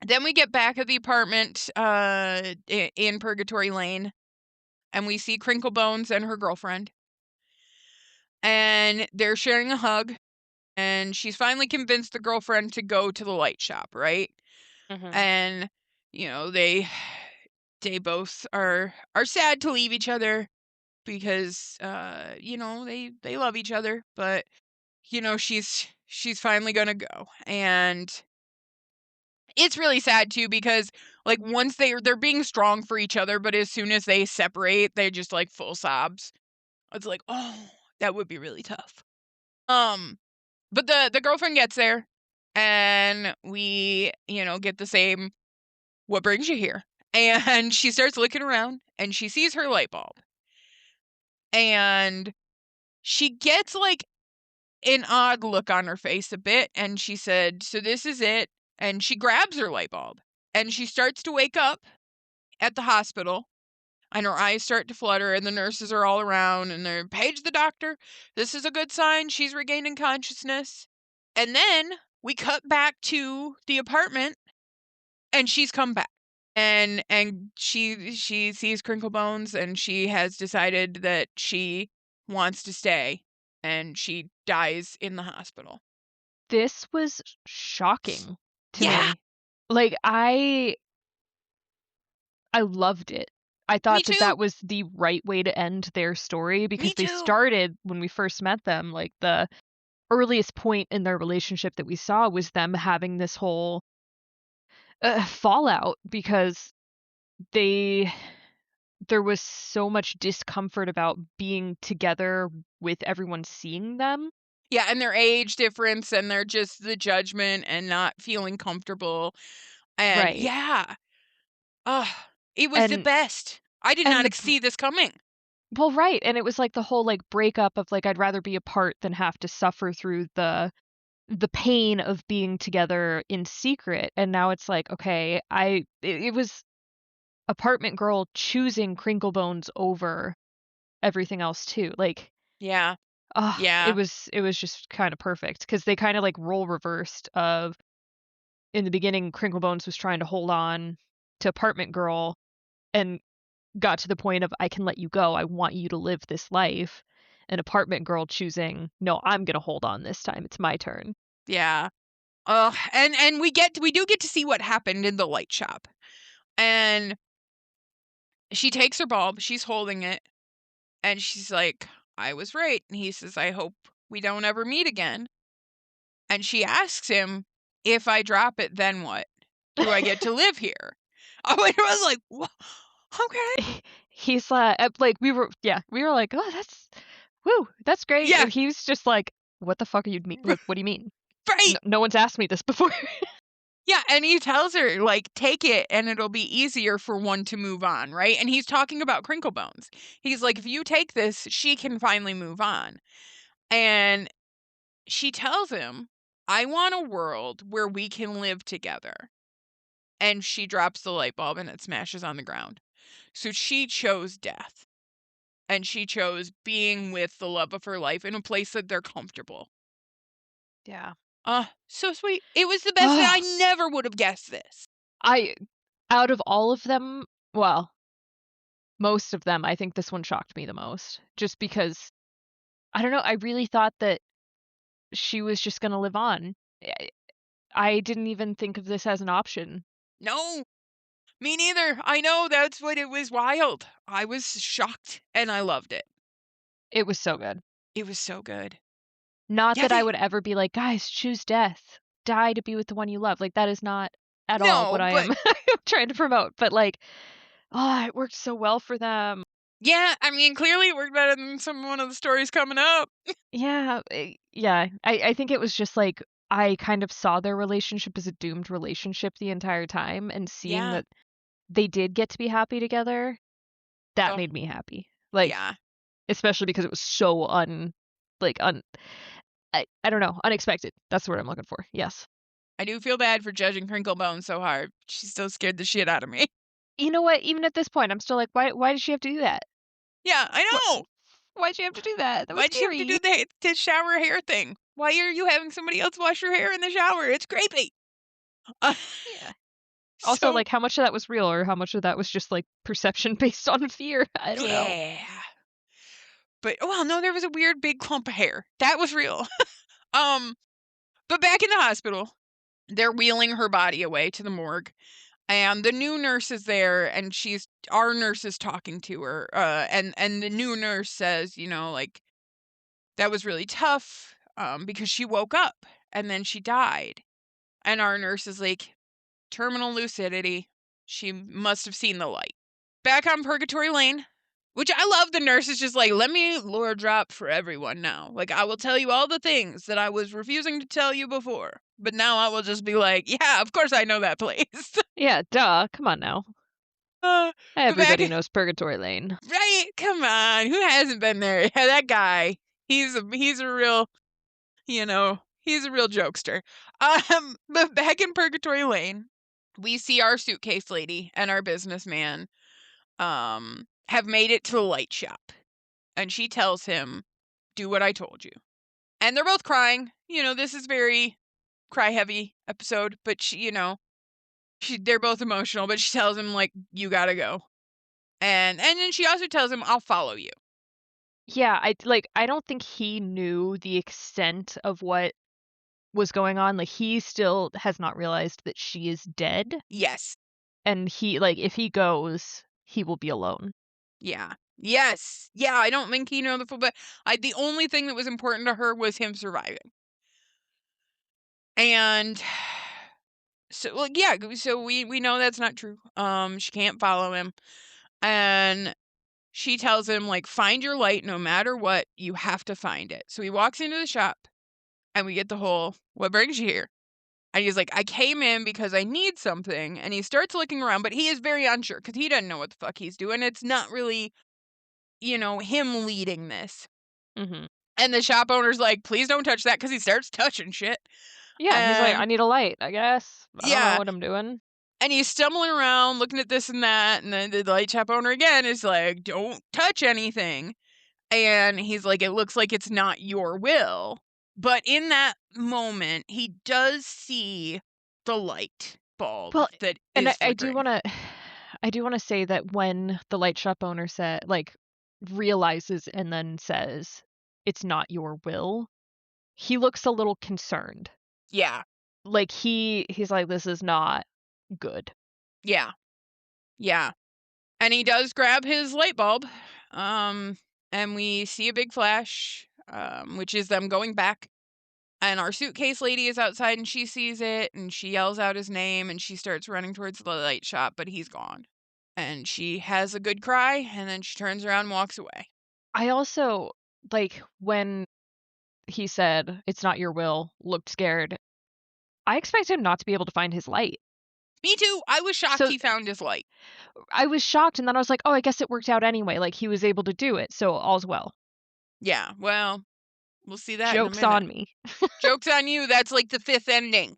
Speaker 1: then we get back at the apartment in Purgatory Lane, and we see Crinklebones and her girlfriend. And they're sharing a hug, and she's finally convinced the girlfriend to go to the light shop, right?
Speaker 2: Mhm.
Speaker 1: And you know, they both are sad to leave each other because you know, they love each other, but you know, she's finally going to go. And it's really sad too because like once they're being strong for each other, but as soon as they separate, they're just like full sobs. It's like, "Oh, that would be really tough." Um but the girlfriend gets there and we, you know, get the same, "What brings you here?" And she starts looking around and she sees her light bulb. And she gets like an odd look on her face a bit and she said, "So this is it." And she grabs her light bulb and she starts to wake up at the hospital and her eyes start to flutter and the nurses are all around and they're, "Page the doctor. This is a good sign. She's regaining consciousness." And then we cut back to the apartment and she's come back. And she sees Crinklebones and she has decided that she wants to stay and she dies in the hospital.
Speaker 2: This was shocking to
Speaker 1: Yeah,
Speaker 2: me. Like, I loved it. I
Speaker 1: me
Speaker 2: thought that
Speaker 1: too.
Speaker 2: that was the right way to end their story because
Speaker 1: Me
Speaker 2: they
Speaker 1: too.
Speaker 2: started when we first met them, like, the earliest point in their relationship that we saw was them having this whole, fallout because they there was so much discomfort about being together with everyone seeing them.
Speaker 1: Yeah, and their age difference and their just the judgment and not feeling comfortable. And
Speaker 2: Right.
Speaker 1: yeah. Ugh, it was the
Speaker 2: And
Speaker 1: best. I did
Speaker 2: and
Speaker 1: not
Speaker 2: the br
Speaker 1: see this coming.
Speaker 2: well, right, and it was like the whole, like, breakup of, like, I'd rather be apart than have to suffer through the pain of being together in secret, and now it's like, okay, it was apartment girl choosing Crinklebones over everything else too, like,
Speaker 1: Yeah.
Speaker 2: it
Speaker 1: Yeah.
Speaker 2: was just kinda perfect because they kinda, like, role reversed of in the beginning, Crinklebones was trying to hold on to apartment girl and got to the point of, "I can let you go, I want you to live this life," and apartment girl choosing, "No, I'm gonna hold on this time, it's my turn."
Speaker 1: Yeah. And we do get to see what happened in the light shop. And she takes her bulb, she's holding it, and she's like, "I was right." And he says, "I hope we don't ever meet again." And she asks him, "If I drop it, then what? Do I get to live here?" Oh, it was like, "Wha okay."
Speaker 2: He's like, we were like, "Oh, that's woo, that's great,"
Speaker 1: Yeah,
Speaker 2: and he's just like, "What the fuck are you mean? Like, what do you mean?
Speaker 1: right.
Speaker 2: No one's asked me this before."
Speaker 1: Yeah, and he tells her, like, "Take it and it'll be easier for one to move on," right? And he's talking about Crinklebones. He's like, "If you take this, she can finally move on." And she tells him, "I want a world where we can live together." And she drops the light bulb and it smashes on the ground. So she chose death. And she chose being with the love of her life in a place that they're comfortable.
Speaker 2: Yeah.
Speaker 1: So sweet. It was the best, and I
Speaker 2: Oh,
Speaker 1: never would have guessed this.
Speaker 2: I out of all of them, well, most of them, I think this one shocked me the most, just because I don't know, I really thought that she was just gonna live on. I didn't even think of this as an option.
Speaker 1: No, me neither. I know that's what it was wild. I was shocked and I loved it.
Speaker 2: It was so good.
Speaker 1: It was so good.
Speaker 2: Not
Speaker 1: Yeah,
Speaker 2: that I
Speaker 1: they
Speaker 2: would ever be like, "Guys, choose death. Die to be with the one you love." Like, that is not at all
Speaker 1: no,
Speaker 2: what I
Speaker 1: but
Speaker 2: am trying to promote, but, like, it worked so well for them.
Speaker 1: Yeah, I mean, clearly it worked better than one of the stories coming up.
Speaker 2: Yeah, yeah. I think it was just, like, I kind of saw their relationship as a doomed relationship the entire time, and seeing
Speaker 1: Yeah.
Speaker 2: that they did get to be happy together, that
Speaker 1: Oh,
Speaker 2: made me happy. Like,
Speaker 1: yeah.
Speaker 2: especially because it was so like, I don't know, unexpected. That's the word I'm looking for. Yes.
Speaker 1: I do feel bad for judging Crinklebones so hard. She still scared the shit out of me.
Speaker 2: You know what? Even at this point, I'm still like, "Why did she have to do that?
Speaker 1: Yeah, I
Speaker 2: What
Speaker 1: know.
Speaker 2: why'd she have to do that? That was
Speaker 1: Why'd she have to do
Speaker 2: scary."
Speaker 1: the shower hair thing? Why are you having somebody else wash your hair in the shower? It's creepy. Uh,
Speaker 2: Yeah. Also,
Speaker 1: so
Speaker 2: like, how much of that was real or how much of that was just, like, perception based on fear? I don't know.
Speaker 1: yeah. But well, no, there was a weird big clump of hair. That was real. um, but back in the hospital, they're wheeling her body away to the morgue. And the new nurse is there, and our nurse is talking to her. And the new nurse says, like, that was really tough, because she woke up and then she died. And our nurse is like, terminal lucidity. She must have seen the light. Back on Purgatory Lane, which I love, the nurse is just like, let me lore drop for everyone now. Like, I will tell you all the things that I was refusing to tell you before. But now I will just be like, yeah, of course I know that place.
Speaker 2: Yeah, duh, come on now.
Speaker 1: uh, but back,
Speaker 2: Everybody knows Purgatory Lane.
Speaker 1: right? Come on, who hasn't been there? Yeah, that guy. He's a real, he's a real jokester. But back in Purgatory Lane, we see our suitcase lady and our businessman have made it to the light shop. And she tells him, do what I told you. And they're both crying. This is very cry heavy episode, but they're both emotional, but she tells him, like, you gotta go. And then she also tells him, I'll follow you.
Speaker 2: Yeah, I don't think he knew the extent of what was going on. Like, he still has not realized that she is dead,
Speaker 1: Yes.
Speaker 2: and if he goes, he will be alone.
Speaker 1: Yeah. Yes. Yeah, I don't think he knew the full, but the only thing that was important to her was him surviving. And so, well, yeah, so we know that's not true. She can't follow him. And she tells him, like, find your light no matter what, you have to find it. So he walks into the shop and we get the whole, what brings you here? And he's like, I came in because I need something. And he starts looking around, but he is very unsure because he doesn't know what the fuck he's doing. It's not really, him leading this.
Speaker 2: Mhm.
Speaker 1: And the shop owner's like, please don't touch that, because he starts touching shit.
Speaker 2: Yeah, he's like, "I
Speaker 1: And
Speaker 2: need a light, I guess. I don't know
Speaker 1: yeah,
Speaker 2: what I'm doing."
Speaker 1: and he's stumbling around looking at this and that. And then the light shop owner again is like, don't touch anything. And he's like, it looks like it's not your will. But in that moment, he does see the light bulb
Speaker 2: Well,
Speaker 1: that
Speaker 2: and
Speaker 1: is
Speaker 2: I do
Speaker 1: flickering.
Speaker 2: wanna I do wanna say that when the light shop owner realizes and then says, "It's not your will," he looks a little concerned.
Speaker 1: Yeah,
Speaker 2: Like, he's like, "This is not good."
Speaker 1: yeah, yeah. And he does grab his light bulb. And we see a big flash, which is them going back. And our suitcase lady is outside and she sees it and she yells out his name and she starts running towards the light shop, but he's gone. And she has a good cry and then she turns around and walks away.
Speaker 2: I also when he said, "It's not your will," looked scared, I expected him not to be able to find his light.
Speaker 1: Me too. I was shocked
Speaker 2: So
Speaker 1: he found his light.
Speaker 2: I was shocked, and then I was like, "Oh, I guess it worked out anyway, like, he was able to do it, so all's well."
Speaker 1: Yeah, well, we'll see that in a
Speaker 2: Joke's
Speaker 1: minute.
Speaker 2: on me.
Speaker 1: Joke's on you. That's like the fifth ending.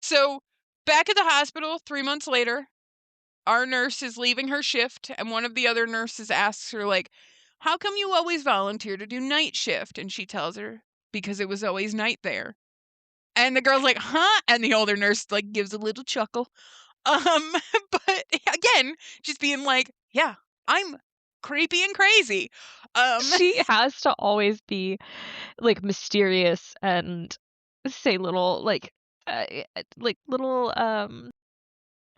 Speaker 1: So back at the hospital 3 months later, our nurse is leaving her shift, and one of the other nurses asks her, like, how come you always volunteer to do night shift? And she tells her, because it was always night there. And the girl's like, huh? And the older nurse, like, gives a little chuckle. Um, but again, just being like, yeah, I'm creepy and crazy. Um,
Speaker 2: She has to always be, mysterious and say little, little,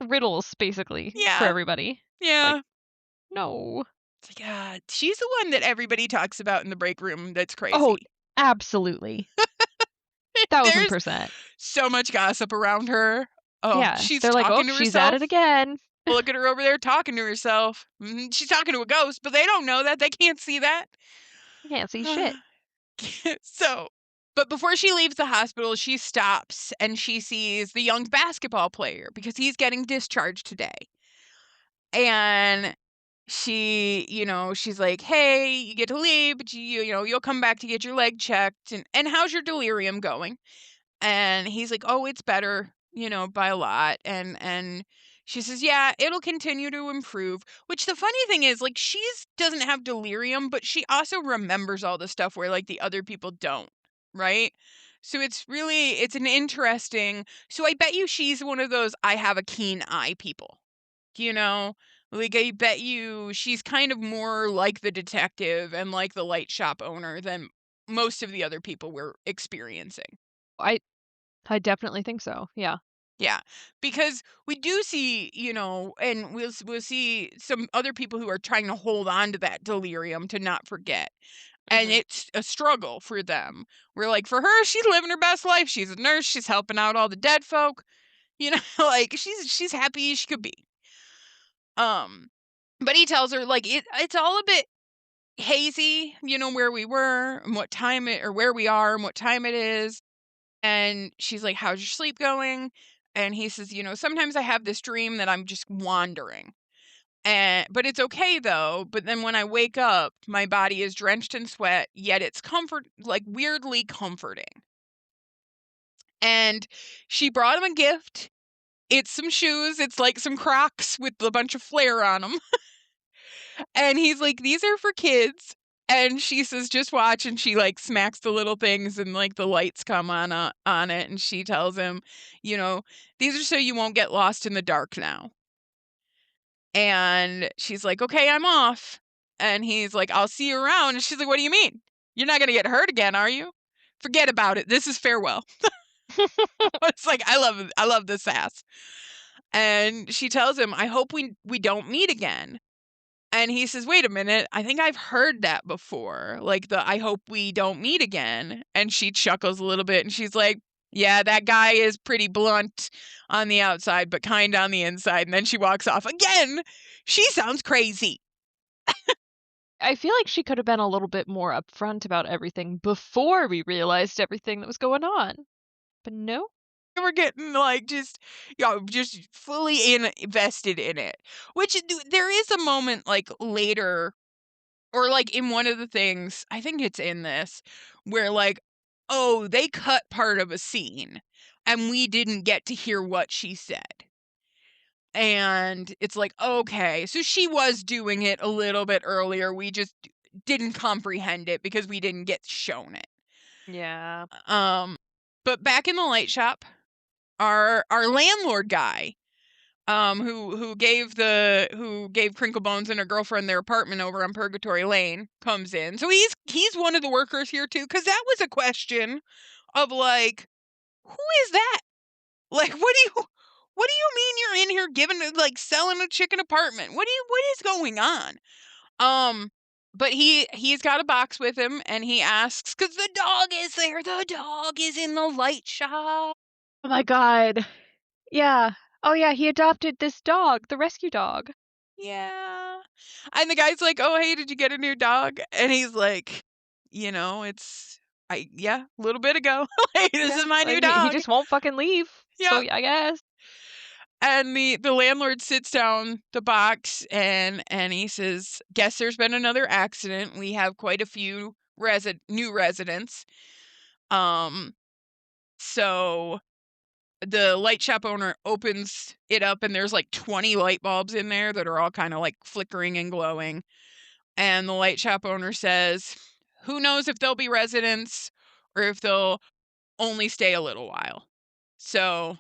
Speaker 2: riddles, basically, for
Speaker 1: yeah,
Speaker 2: everybody. Like,
Speaker 1: yeah.
Speaker 2: "No."
Speaker 1: It's like, she's the one that everybody talks about in the break room that's
Speaker 2: Oh,
Speaker 1: crazy.
Speaker 2: absolutely.
Speaker 1: There's
Speaker 2: 1000%.
Speaker 1: so much gossip around her. Oh,
Speaker 2: Yeah.
Speaker 1: she's
Speaker 2: They're like, "Oh,
Speaker 1: talking to
Speaker 2: she's at it
Speaker 1: herself.
Speaker 2: again."
Speaker 1: Look at her over there talking to herself. She's talking to a ghost, but they don't know that. They can't see that.
Speaker 2: You can't see shit.
Speaker 1: So, but before she leaves the hospital, she stops and she sees the young basketball player because he's getting discharged today. And she's like, "Hey, you get to leave, but you'll come back to get your leg checked. And how's your delirium going?" And he's like, "Oh, it's better, by a lot." And she says, "Yeah, it'll continue to improve." Which the funny thing is, like, she's doesn't have delirium, but she also remembers all the stuff where like the other people don't, right? So it's an interesting. So I bet you she's one of those I have a keen eye people. You know, like I bet you she's kind of more like the detective and like the light shop owner than most of the other people we're experiencing.
Speaker 2: I I definitely think so. Yeah.
Speaker 1: Yeah, because we do see, and we'll see some other people who are trying to hold on to that delirium to not forget. And
Speaker 2: Mhm.
Speaker 1: it's a struggle for them. We're like, for her, she's living her best life. She's a nurse. She's helping out all the dead folk. Like she's happy as she could be. Um, but he tells her like it's all a bit hazy, where we were and what time it or where we are and what time it is. And she's like, "How's your sleep going?" And he says, "Sometimes I have this dream that I'm just wandering. And but it's okay though. But then when I wake up, my body is drenched in sweat, yet it's weirdly comforting." And she brought him a gift. It's some shoes. It's like some Crocs with a bunch of flair on them. And he's like, "These are for kids." And she says, "Just watch." And she like smacks the little things and like the lights come on it. And she tells him, "These are so you won't get lost in the dark now." And she's like, "Okay, I'm off." And he's like, "I'll see you around." And she's like, "What do you mean? You're not going to get hurt again, are you? Forget about it. This is farewell." It's like, I love the sass. And she tells him, "I hope we don't meet again." And he says, "Wait a minute, I think I've heard that before, like the 'I hope we don't meet again.'" And she chuckles a little bit and she's like, "Yeah, that guy is pretty blunt on the outside, but kind on the inside." And then she walks off. Again, she sounds crazy.
Speaker 2: I feel like she could have been a little bit more upfront about everything before we realized everything that was going on. But no.
Speaker 1: We're getting like just fully invested in it. Which there is a moment like later or like in one of the things, I think it's in this, where like, oh, they cut part of a scene and we didn't get to hear what she said. And it's like, okay, so she was doing it a little bit earlier. We just didn't comprehend it because we didn't get shown it.
Speaker 2: Yeah.
Speaker 1: Um, but back in the light shop, our landlord guy, who gave Crinklebones and her girlfriend their apartment over on Purgatory Lane comes in. So he's one of the workers here too, because that was a question of like, who is that? Like, what do you mean you're in here like selling a chicken apartment? What is going on? Um, but he's got a box with him and he asks because the dog is there. The dog is in the light shop.
Speaker 2: Oh my god. Yeah. Oh yeah, he adopted this dog, the rescue dog.
Speaker 1: Yeah. And the guy's like, "Oh, hey, did you get a new dog?" And he's like, yeah, a little bit ago. Like, this is
Speaker 2: Yeah.
Speaker 1: my new
Speaker 2: He
Speaker 1: dog.
Speaker 2: just won't fucking leave. So
Speaker 1: Yep.
Speaker 2: yeah, I guess.
Speaker 1: And the landlord sits down the box and he says, "Guess there's been another accident. We have quite a few new residents." Um, so the light shop owner opens it up and there's like 20 light bulbs in there that are all kind of like flickering and glowing. And the light shop owner says, "Who knows if they'll be residents or if they'll only stay a little while." So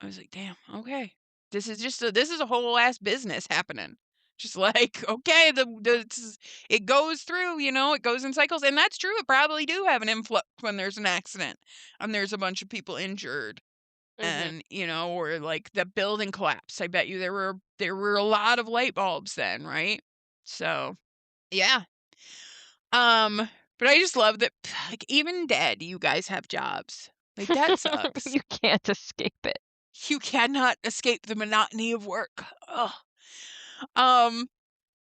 Speaker 1: I was like, "Damn, okay. This is a whole ass business happening." Just like, okay, it goes through, it goes in cycles. And that's true. It probably do have an influx when there's an accident and there's a bunch of people injured
Speaker 2: Mhm.
Speaker 1: and, or like the building collapse. I bet you there were a lot of light bulbs then, right? So, yeah. But I just love that, like, even dead, you guys have jobs. Like, that sucks.
Speaker 2: You can't escape it.
Speaker 1: You cannot escape the monotony of work. Ugh.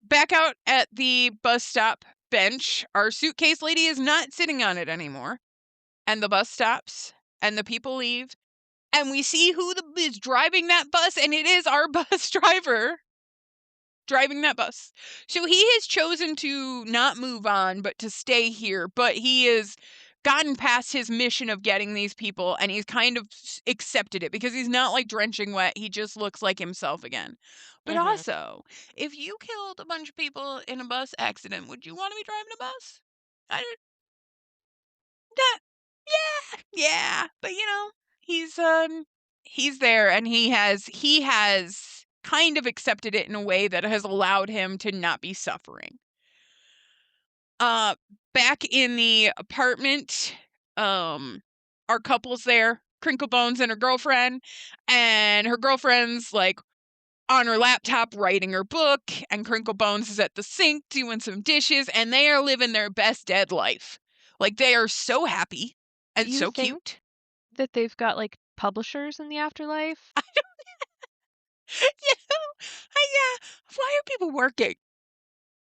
Speaker 1: Back out at the bus stop bench, our suitcase lady is not sitting on it anymore. And the bus stops, and the people leave, and we see who is driving that bus, and it is our bus driver driving that bus. So he has chosen to not move on, but to stay here. But he has gotten past his mission of getting these people, and he's kind of accepted it because he's not like drenching wet. He just looks like himself again. But
Speaker 2: Mhm.
Speaker 1: also, if you killed a bunch of people in a bus accident, would you want to be driving a bus? I that yeah, but he's there, and he has kind of accepted it in a way that has allowed him to not be suffering. Uh Back in the apartment, our couple's there, Crinklebones and her girlfriend, and her girlfriend's like on her laptop writing her book, and Crinklebones is at the sink doing some dishes, and they are living their best dead life. Like, they are so happy
Speaker 2: Do
Speaker 1: and
Speaker 2: you
Speaker 1: so
Speaker 2: think
Speaker 1: cute.
Speaker 2: that they've got, like, publishers in the afterlife?
Speaker 1: You know? Yeah. Why are people working?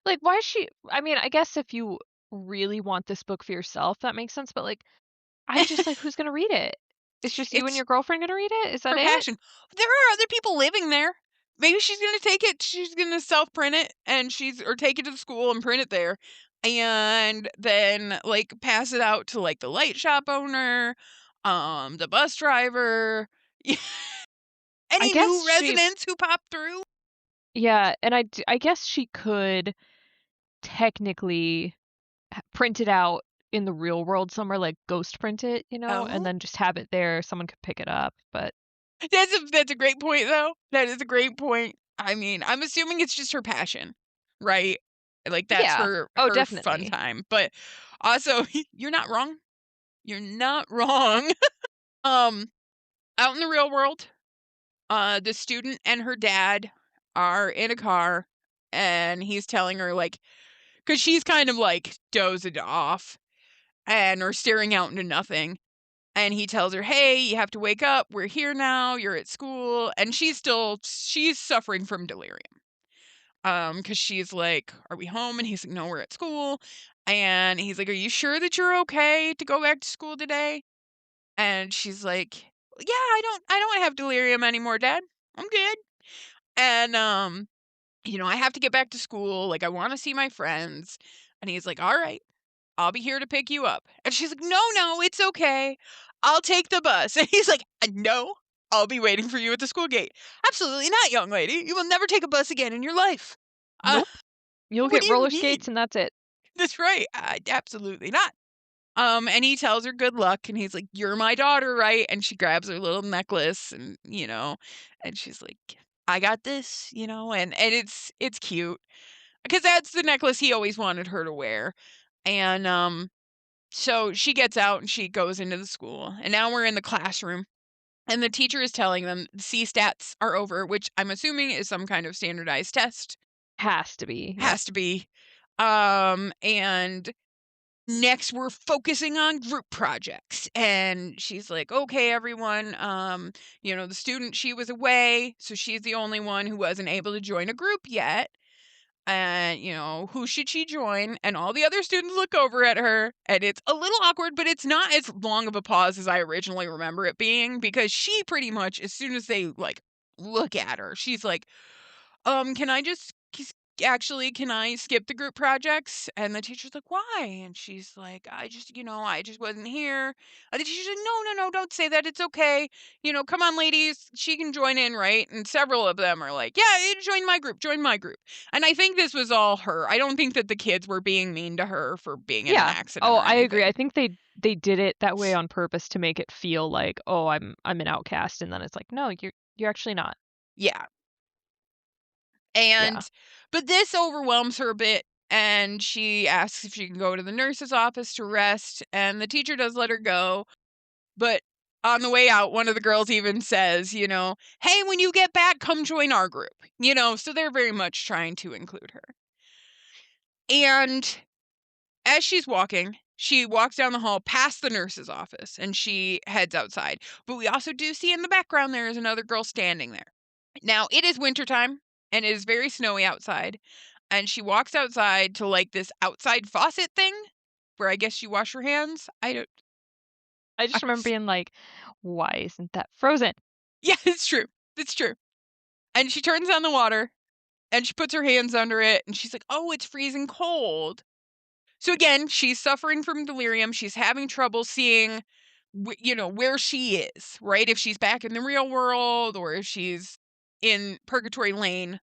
Speaker 2: Like, why is she I mean, I guess if you really want this book for yourself, that makes sense, but, like, I'm just like, who's gonna read it? It's just you and
Speaker 1: It's
Speaker 2: your girlfriend gonna read it? Is that
Speaker 1: her
Speaker 2: it?
Speaker 1: passion. There are other people living there. Maybe she's gonna take it, she's gonna self-print it, and or take it to the school and print it there, and then, like, pass it out to, like, the light shop owner, the bus driver,
Speaker 2: I
Speaker 1: any
Speaker 2: guess
Speaker 1: new
Speaker 2: she
Speaker 1: residents who pop through.
Speaker 2: yeah, and I guess she could technically print it out in the real world somewhere, like, ghost print it, and
Speaker 1: Oh,
Speaker 2: then just have it there, someone could pick it up, but
Speaker 1: that's a great point, though. That is a great point. I mean, I'm assuming it's just her passion, right? Like, that's
Speaker 2: yeah. Oh,
Speaker 1: her fun
Speaker 2: definitely.
Speaker 1: time, but also, you're not wrong. You're not wrong. Um, Out in the real world, the student and her dad are in a car, and he's telling her, like, because she's kind of, like, dozing off and or staring out into nothing. And he tells her, "Hey, you have to wake up. We're here now. You're at school." And she's suffering from delirium. Cuz she's like, "Are we home?" And he's like, "No, we're at school." And he's like, "Are you sure that you're okay to go back to school today?" And she's like, "Yeah, I don't have delirium anymore, Dad. I'm good." And I have to get back to school. Like, I want to see my friends. And he's like, "All right. I'll be here to pick you up." And she's like, "No, no, it's okay. I'll take the bus." And he's like, "No, I'll be waiting for you at the school gate." "Absolutely not, young lady. You will never take a bus again in your life." Uh,
Speaker 2: Nope. You'll
Speaker 1: what
Speaker 2: get
Speaker 1: do you
Speaker 2: roller skates
Speaker 1: mean?
Speaker 2: and that's it.
Speaker 1: That's right. Absolutely not. And he tells her good luck, and he's like, "You're my daughter, right?" And she grabs her little necklace, and she's like, "I got this," and it's cute because that's the necklace he always wanted her to wear. And so she gets out and she goes into the school, and now we're in the classroom, and the teacher is telling them C stats are over, which I'm assuming is some kind of standardized test.
Speaker 2: Has to be, yep.
Speaker 1: Has to be. And next we're focusing on group projects. And she's like, "Okay, everyone, the student, she was away, so she's the only one who wasn't able to join a group yet. And, who should she join?" And all the other students look over at her, and it's a little awkward, but it's not as long of a pause as I originally remember it being, because she pretty much, as soon as they, like, look at her, she's like, Can I just actually, can I skip the group projects?" And the teacher's like, "Why?" And she's like, I just wasn't here." And the teacher's like, "No, no, no, don't say that. It's okay. Come on, ladies. She can join in, right?" And several of them are like, "Yeah, join my group, join my group." And I think this was all her. I don't think that the kids were being mean to her for being in an
Speaker 2: Yeah.
Speaker 1: accident
Speaker 2: Oh,
Speaker 1: or
Speaker 2: I agree. I
Speaker 1: anything.
Speaker 2: think they did it that way on purpose to make it feel like, "Oh, I'm an outcast," and then it's like, "No, you're actually not."
Speaker 1: Yeah.
Speaker 2: Yeah.
Speaker 1: And but this overwhelms her a bit, and she asks if she can go to the nurse's office to rest, and the teacher does let her go. But on the way out, one of the girls even says, "Hey, when you get back, come join our group." So they're very much trying to include her. And as she's walking, She walks down the hall past the nurse's office, and she heads outside. But we also do see in the background there is another girl standing there. Now, it is wintertime, and it is very snowy outside, and she walks outside to, like, this outside faucet thing where I guess you wash your hands.
Speaker 2: I just
Speaker 1: I
Speaker 2: remember being like, "Why isn't that frozen?"
Speaker 1: Yeah, it's true. It's true. And she turns on the water, and she puts her hands under it, and she's like, "Oh, it's freezing cold." So again, she's suffering from delirium. She's having trouble seeing, where she is, right? If she's back in the real world or if she's in Purgatory Lane.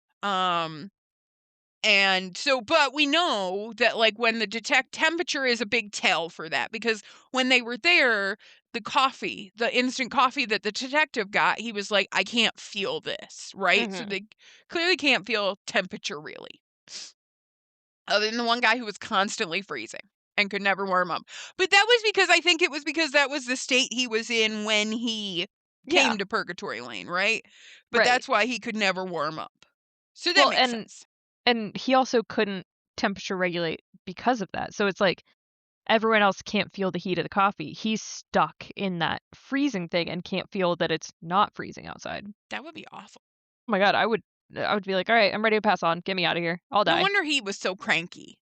Speaker 1: And so, but we know that, like, when the temperature is a big tell for that, because when they were there, the instant coffee that the detective got, he was like, I can't feel this, right? So
Speaker 2: Mhm.
Speaker 1: they clearly can't feel temperature really. Other than the one guy who was constantly freezing and could never warm up. But that was because I think it was because that was the state he was in when he
Speaker 2: Yeah,
Speaker 1: came to Purgatory Lane, right? But
Speaker 2: right.
Speaker 1: that's why he could never warm up. So that
Speaker 2: Well,
Speaker 1: makes sense.
Speaker 2: and he also couldn't temperature regulate because of that. So it's like everyone else can't feel the heat of the coffee. He's stuck in that freezing thing and can't feel that it's not freezing outside.
Speaker 1: That would be awful.
Speaker 2: Oh my god, I would be like, "All right, I'm ready to pass on. Get me out of here. I'll
Speaker 1: No
Speaker 2: die."
Speaker 1: wonder he was so cranky.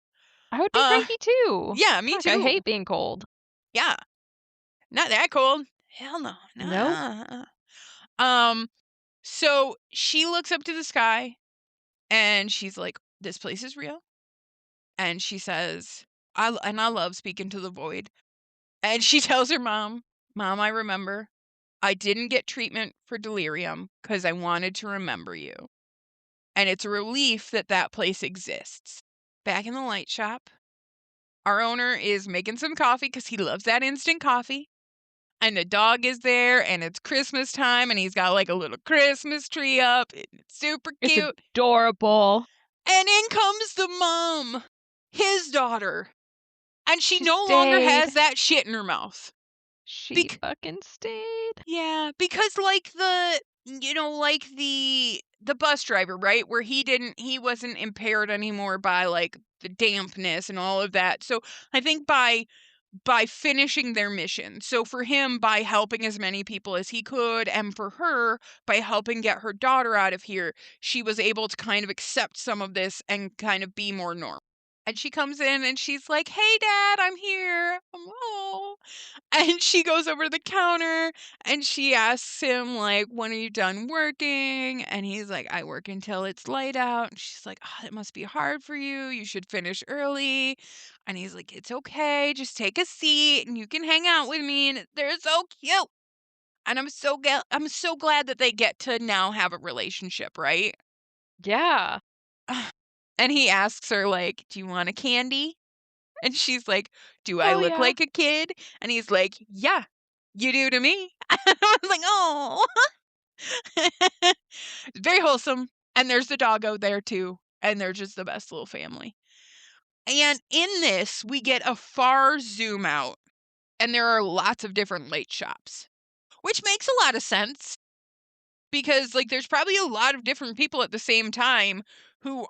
Speaker 2: I would be
Speaker 1: Uh,
Speaker 2: cranky too.
Speaker 1: yeah, me
Speaker 2: Fuck, I
Speaker 1: too.
Speaker 2: hate being cold.
Speaker 1: Yeah, not that cold. Hell no.
Speaker 2: Nope.
Speaker 1: Nah. Um, so she looks up to the sky and she's like, "This place is real." And she says, I love speaking to the void. And she tells her mom, "Mom, I remember. I didn't get treatment for delirium because I wanted to remember you. And it's a relief that that place exists." Back in the light shop, our owner is making some coffee because he loves that instant coffee. And the dog is there, and it's Christmas time, and he's got like a little Christmas tree up. It's super
Speaker 2: It's
Speaker 1: cute.
Speaker 2: adorable.
Speaker 1: And in comes the mom, his daughter. And she
Speaker 2: She
Speaker 1: no longer has
Speaker 2: stayed.
Speaker 1: that shit in her mouth.
Speaker 2: She
Speaker 1: Bec-
Speaker 2: fucking stayed.
Speaker 1: yeah, because like the bus driver, right? Where he wasn't impaired anymore by like the dampness and all of that. So I think by finishing their mission. So for him, by helping as many people as he could, and for her, by helping get her daughter out of here, she was able to kind of accept some of this and kind of be more normal. And she comes in and she's like, "Hey, Dad, I'm here." Oh. And she goes over to the counter and she asks him, like, "When are you done working?" And he's like, "I work until it's light out." And she's like, "Oh, it must be hard for you. You should finish early." And he's like, "It's okay. Just take a seat and you can hang out with me." And they're so cute. And I'm so glad that they get to now have a relationship, right?
Speaker 2: Yeah.
Speaker 1: And he asks her, like, "Do you want a candy?" And she's like, "Do I
Speaker 2: Hell
Speaker 1: look
Speaker 2: yeah.
Speaker 1: like a kid?" And he's like, "Yeah, you do to me." I was like, "Oh." Very wholesome. And there's the doggo there too. And they're just the best little family. And in this, we get a far zoom out, and there are lots of different light shops, which makes a lot of sense because, like, there's probably a lot of different people at the same time who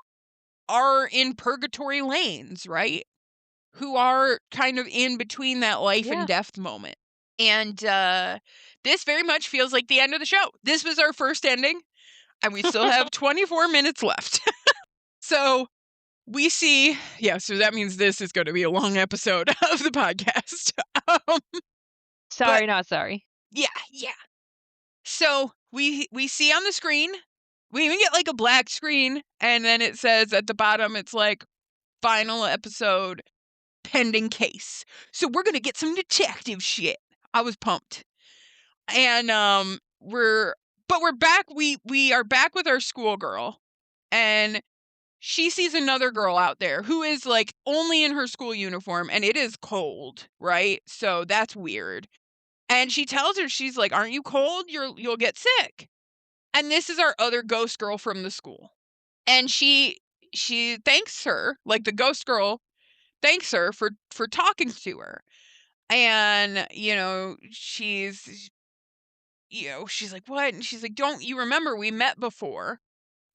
Speaker 1: are in purgatory lanes, right? Who are kind of in between that life and
Speaker 2: Yeah.
Speaker 1: death moment. And this very much feels like the end of the show. This was our first ending, and we still have 24 minutes left. So we see, yeah, so that means this is going to be a long episode of the podcast. um, but
Speaker 2: Sorry, not sorry.
Speaker 1: yeah, yeah. So we see on the screen, we even get like a black screen, and then it says at the bottom, it's like final episode pending case. So we're gonna get some detective shit. I was pumped. And we're back. We are back with our schoolgirl, and she sees another girl out there who is like only in her school uniform, and it is cold, right? So that's weird. And she tells her, she's like, "Aren't you cold? You'll get sick." And this is our other ghost girl from the school. And she thanks her, like the ghost girl thanks her for talking to her. And she's like, "What?" And she's like, "Don't you remember we met before?"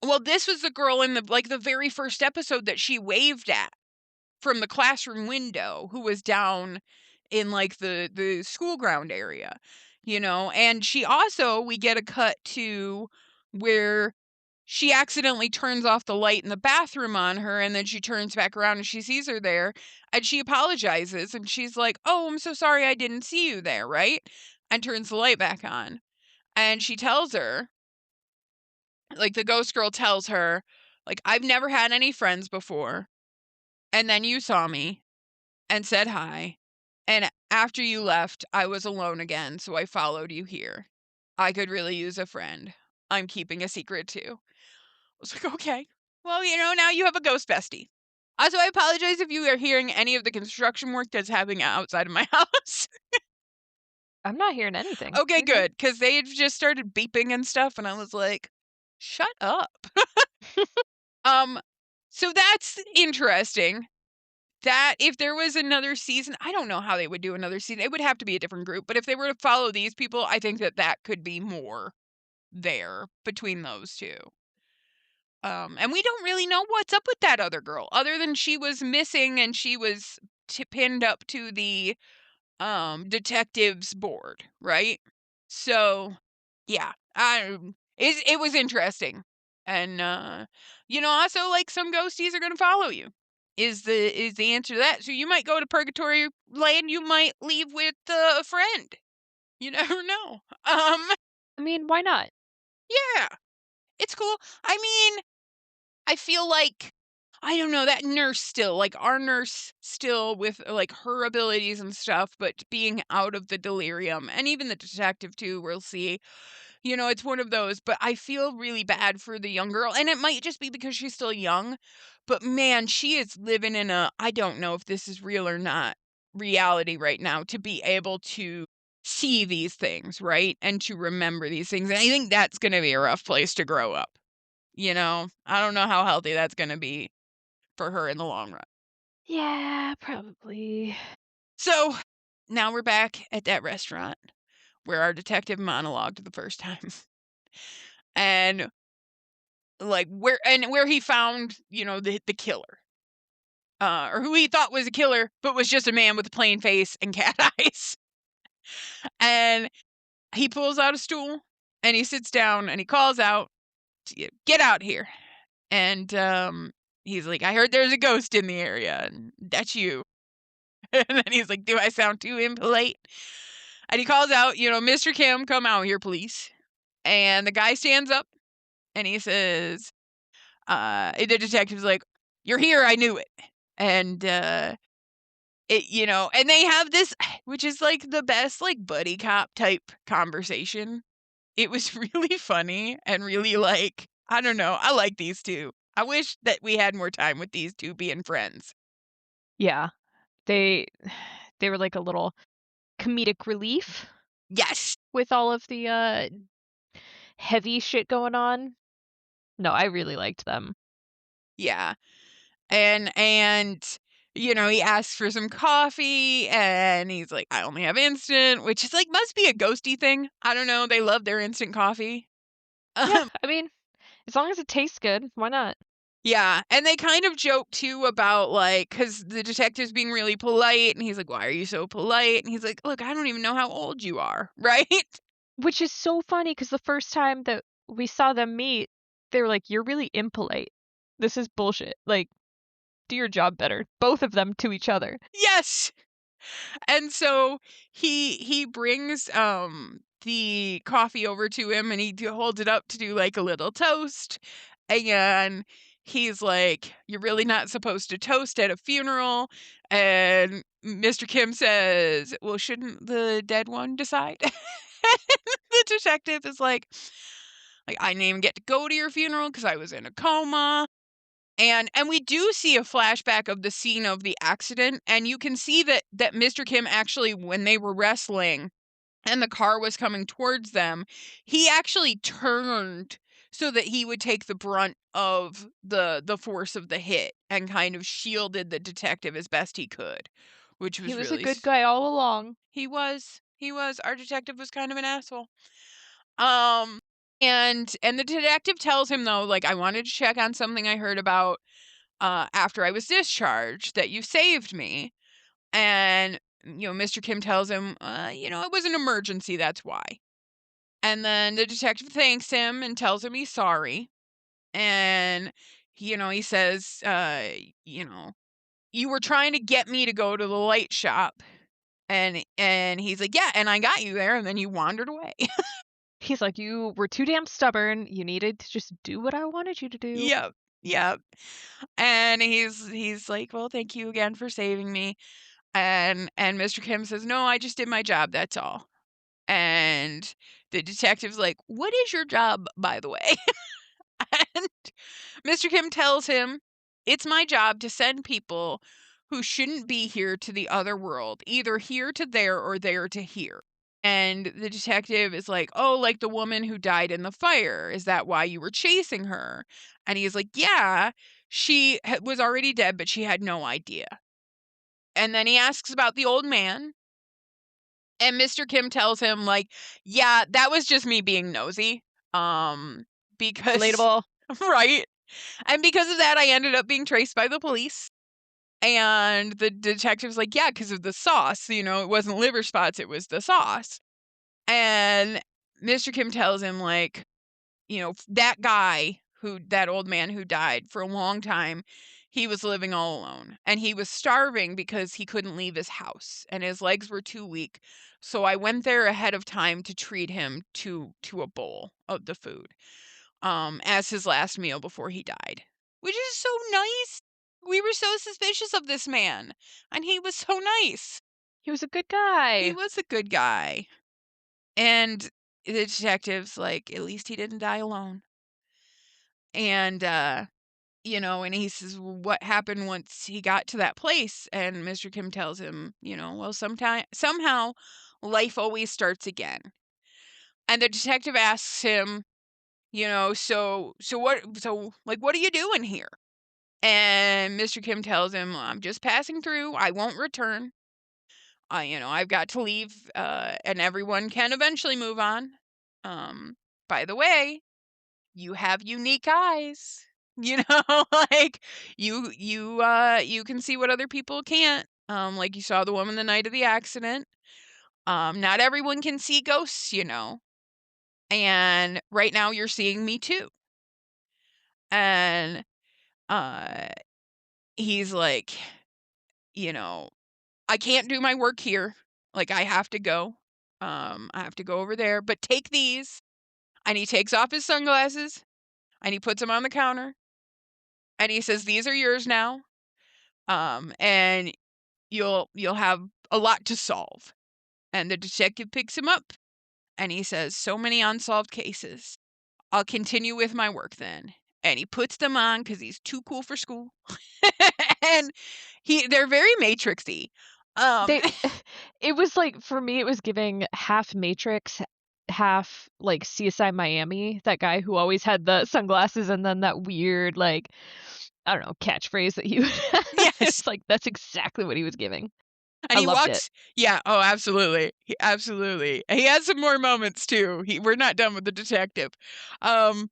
Speaker 1: Well, this was the girl in the very first episode that she waved at from the classroom window who was down in like the school ground area, you know. And she also, we get a cut to where she accidentally turns off the light in the bathroom on her, and then she turns back around and she sees her there, and she apologizes and she's like, "Oh, I'm so sorry I didn't see you there," right? And turns the light back on. And she tells her, like the ghost girl tells her, like, "I've never had any friends before, and then you saw me and said hi, and after you left, I was alone again, so I followed you here. I could really use a friend. I'm keeping a secret too." I was like, "Okay. Well, you know, now you have a ghost bestie." Also, I apologize if you are hearing any of the construction work that's happening outside of my house.
Speaker 2: I'm not hearing anything.
Speaker 1: Okay,
Speaker 2: You're good.
Speaker 1: good, because they had just started beeping and stuff, and I was like, "Shut up." Um, so that's interesting. That if there was another season, I don't know how they would do another season. It would have to be a different group, but if they were to follow these people, I think that that could be more there between those two. And we don't really know what's up with that other girl, other than she was missing and she was pinned up to the detectives board, right? So, yeah, it was interesting. And you know, also like some ghosties are going to follow you. Is the answer to that. So you might go to purgatory land, you might leave with a friend. You never know.
Speaker 2: I mean, why not?
Speaker 1: Yeah. It's cool. I mean, I feel like, I don't know, that nurse still, like our nurse still with like her abilities and stuff, but being out of the delirium, and even the detective too, we'll see. You know, it's one of those, but I feel really bad for the young girl, and it might just be because she's still young, but man, she is living in a, I don't know if this is real or not, reality right now to be able to see these things, right? And to remember these things. And I think that's going to be a rough place to grow up. You know, I don't know how healthy that's gonna be for her in the long run.
Speaker 2: Yeah, probably.
Speaker 1: So, now we're back at that restaurant where our detective monologued the first time. And, like, where he found, you know, the killer. Or who he thought was a killer, but was just a man with a plain face and cat eyes. And he pulls out a stool, and he sits down, and he calls out, "Get out here." And, he's like, "I heard there's a ghost in the area, and that's you." And then he's like, "Do I sound too impolite?" And he calls out, you know, "Mr. Kim, come out here, please." And the guy stands up and he says, the detective's like, "You're here, I knew it." And it, you know, and they have this, which is like the best like buddy cop type conversation. It was really funny and really like, I don't know, I like these two. I wish that we had more time with these two being friends.
Speaker 2: Yeah. They they were like a little comedic relief
Speaker 1: Yes.
Speaker 2: with all of the heavy shit going on. No, I really liked them.
Speaker 1: Yeah. And you know, he asks for some coffee and he's like, "I only have instant," which is like must be a ghosty thing. I don't know, they love their instant coffee.
Speaker 2: Yeah,
Speaker 1: Um,
Speaker 2: I mean, as long as it tastes good, why not?
Speaker 1: yeah, and they kind of joke too about like, cuz the detective's being really polite and he's like, "Why are you so polite?" And he's like, "Look, I don't even know how old you are." Right?
Speaker 2: Which is so funny because the first time that we saw them meet, they were like, "You're really impolite. This is bullshit. Like, do your job better." Both of them to each other.
Speaker 1: Yes. And so he brings the coffee over to him and he holds it up to do like a little toast, and he's like, "You're really not supposed to toast at a funeral." And Mr. Kim says, "Well, shouldn't the dead one decide?" The detective is like, "I didn't even get to go to your funeral because I was in a coma." And we do see a flashback of the scene of the accident, and you can see that Mr. Kim actually, when they were wrestling and the car was coming towards them, he actually turned so that he would take the brunt of the force of the hit and kind of shielded the detective as best he could, which
Speaker 2: He
Speaker 1: was
Speaker 2: was a
Speaker 1: really
Speaker 2: good guy all along.
Speaker 1: he was our detective was kind of an asshole. Um and the detective tells him though, like, "I wanted to check on something I heard about after I was discharged that you saved me. And, Mr. Kim tells him, it was an emergency, that's why. And then the detective thanks him and tells him he's sorry. And, he says, you were trying to get me to go to the light shop. And he's like, yeah, and I got you there, and then you wandered away.
Speaker 2: He's like, "You were too damn stubborn. You needed to just do what I wanted you to do."
Speaker 1: Yep. Yep. And he's like, well, thank you again for saving me. And Mr. Kim says, no, I just did my job, that's all. And the detective's like, what is your job, by the way? And Mr. Kim tells him, it's my job to send people who shouldn't be here to the other world, either here to there or there to here. And the detective is like, oh, like the woman who died in the fire. Is that why you were chasing her? And he's like, yeah, she was already dead, but she had no idea. And then he asks about the old man. And Mr. Kim tells him, like, yeah, that was just me being nosy. Because,
Speaker 2: Relatable.
Speaker 1: right? And because of that, I ended up being traced by the police. And the detective's like, yeah, because of the sauce. It wasn't liver spots, it was the sauce. And Mr. Kim tells him, like, that old man who died, for a long time, he was living all alone. And he was starving because he couldn't leave his house. And his legs were too weak. So I went there ahead of time to treat him to a bowl of the food. As his last meal before he died. Which is so nice. We were so suspicious of this man. And he was so nice.
Speaker 2: He was a good
Speaker 1: He
Speaker 2: guy.
Speaker 1: was a good guy. And the detective's like, at least he didn't die alone. And, and he says, well, what happened once he got to that place? And Mr. Kim tells him, well, somehow life always starts again. And the detective asks him, what are you doing here? And Mr. Kim tells him, I'm just passing through. I won't return. I've got to leave, and everyone can eventually move on. By the way, you have unique eyes. Like you can see what other people can't. Like you saw the woman the night of the accident. Not everyone can see ghosts, And right now you're seeing me too. And uh he's like, I can't do my work here. Like I have to go. I have to go over there, but take these. And he takes off his sunglasses and he puts them on the counter. And he says, these are yours now. And you'll have a lot to solve. And the detective picks him up and he says, so many unsolved cases. I'll continue with my work then. And he puts them on because he's too cool for school. And they're very Matrixy.
Speaker 2: They it was like, for me, it was giving half Matrix, half like CSI Miami, that guy who always had the sunglasses and then that weird, like, I don't know, catchphrase that he would have.
Speaker 1: Yes.
Speaker 2: It's like, that's exactly what he was giving.
Speaker 1: And
Speaker 2: I
Speaker 1: he
Speaker 2: loved it.
Speaker 1: walks, yeah, oh, absolutely. Absolutely. He has some more moments too. We're not done with the detective. And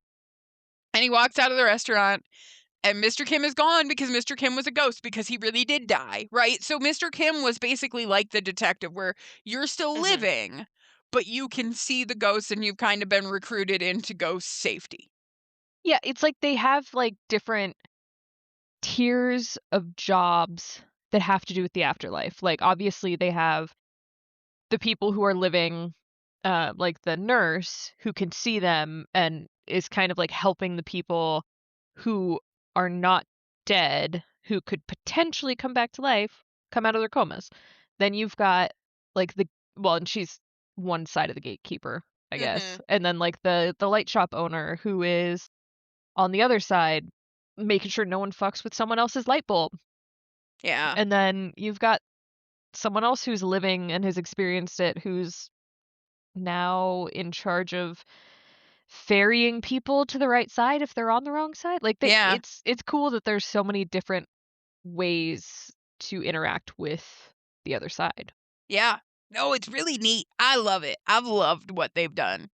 Speaker 1: he walks out of the restaurant and Mr. Kim is gone because Mr. Kim was a ghost because he really did die, right? So Mr. Kim was basically like the detective where you're still living, but you can see the ghosts and you've kind of been recruited into ghost safety.
Speaker 2: Yeah, it's like they have, like, different tiers of jobs that have to do with the afterlife. Like, obviously, they have the people who are living, like the nurse who can see them and is kind of like helping the people who are not dead, who could potentially come back to life, come out of their comas. Then you've got like and she's one side of the gatekeeper, I guess. And then like the light shop owner who is on the other side, making sure no one fucks with someone else's light bulb.
Speaker 1: Yeah.
Speaker 2: And then you've got someone else who's living and has experienced it, who's now in charge of ferrying people to the right side if they're on the wrong side. Like
Speaker 1: Yeah.
Speaker 2: it's cool that there's so many different ways to interact with the other side.
Speaker 1: Yeah. No, it's really neat. I love it. I've loved what they've done.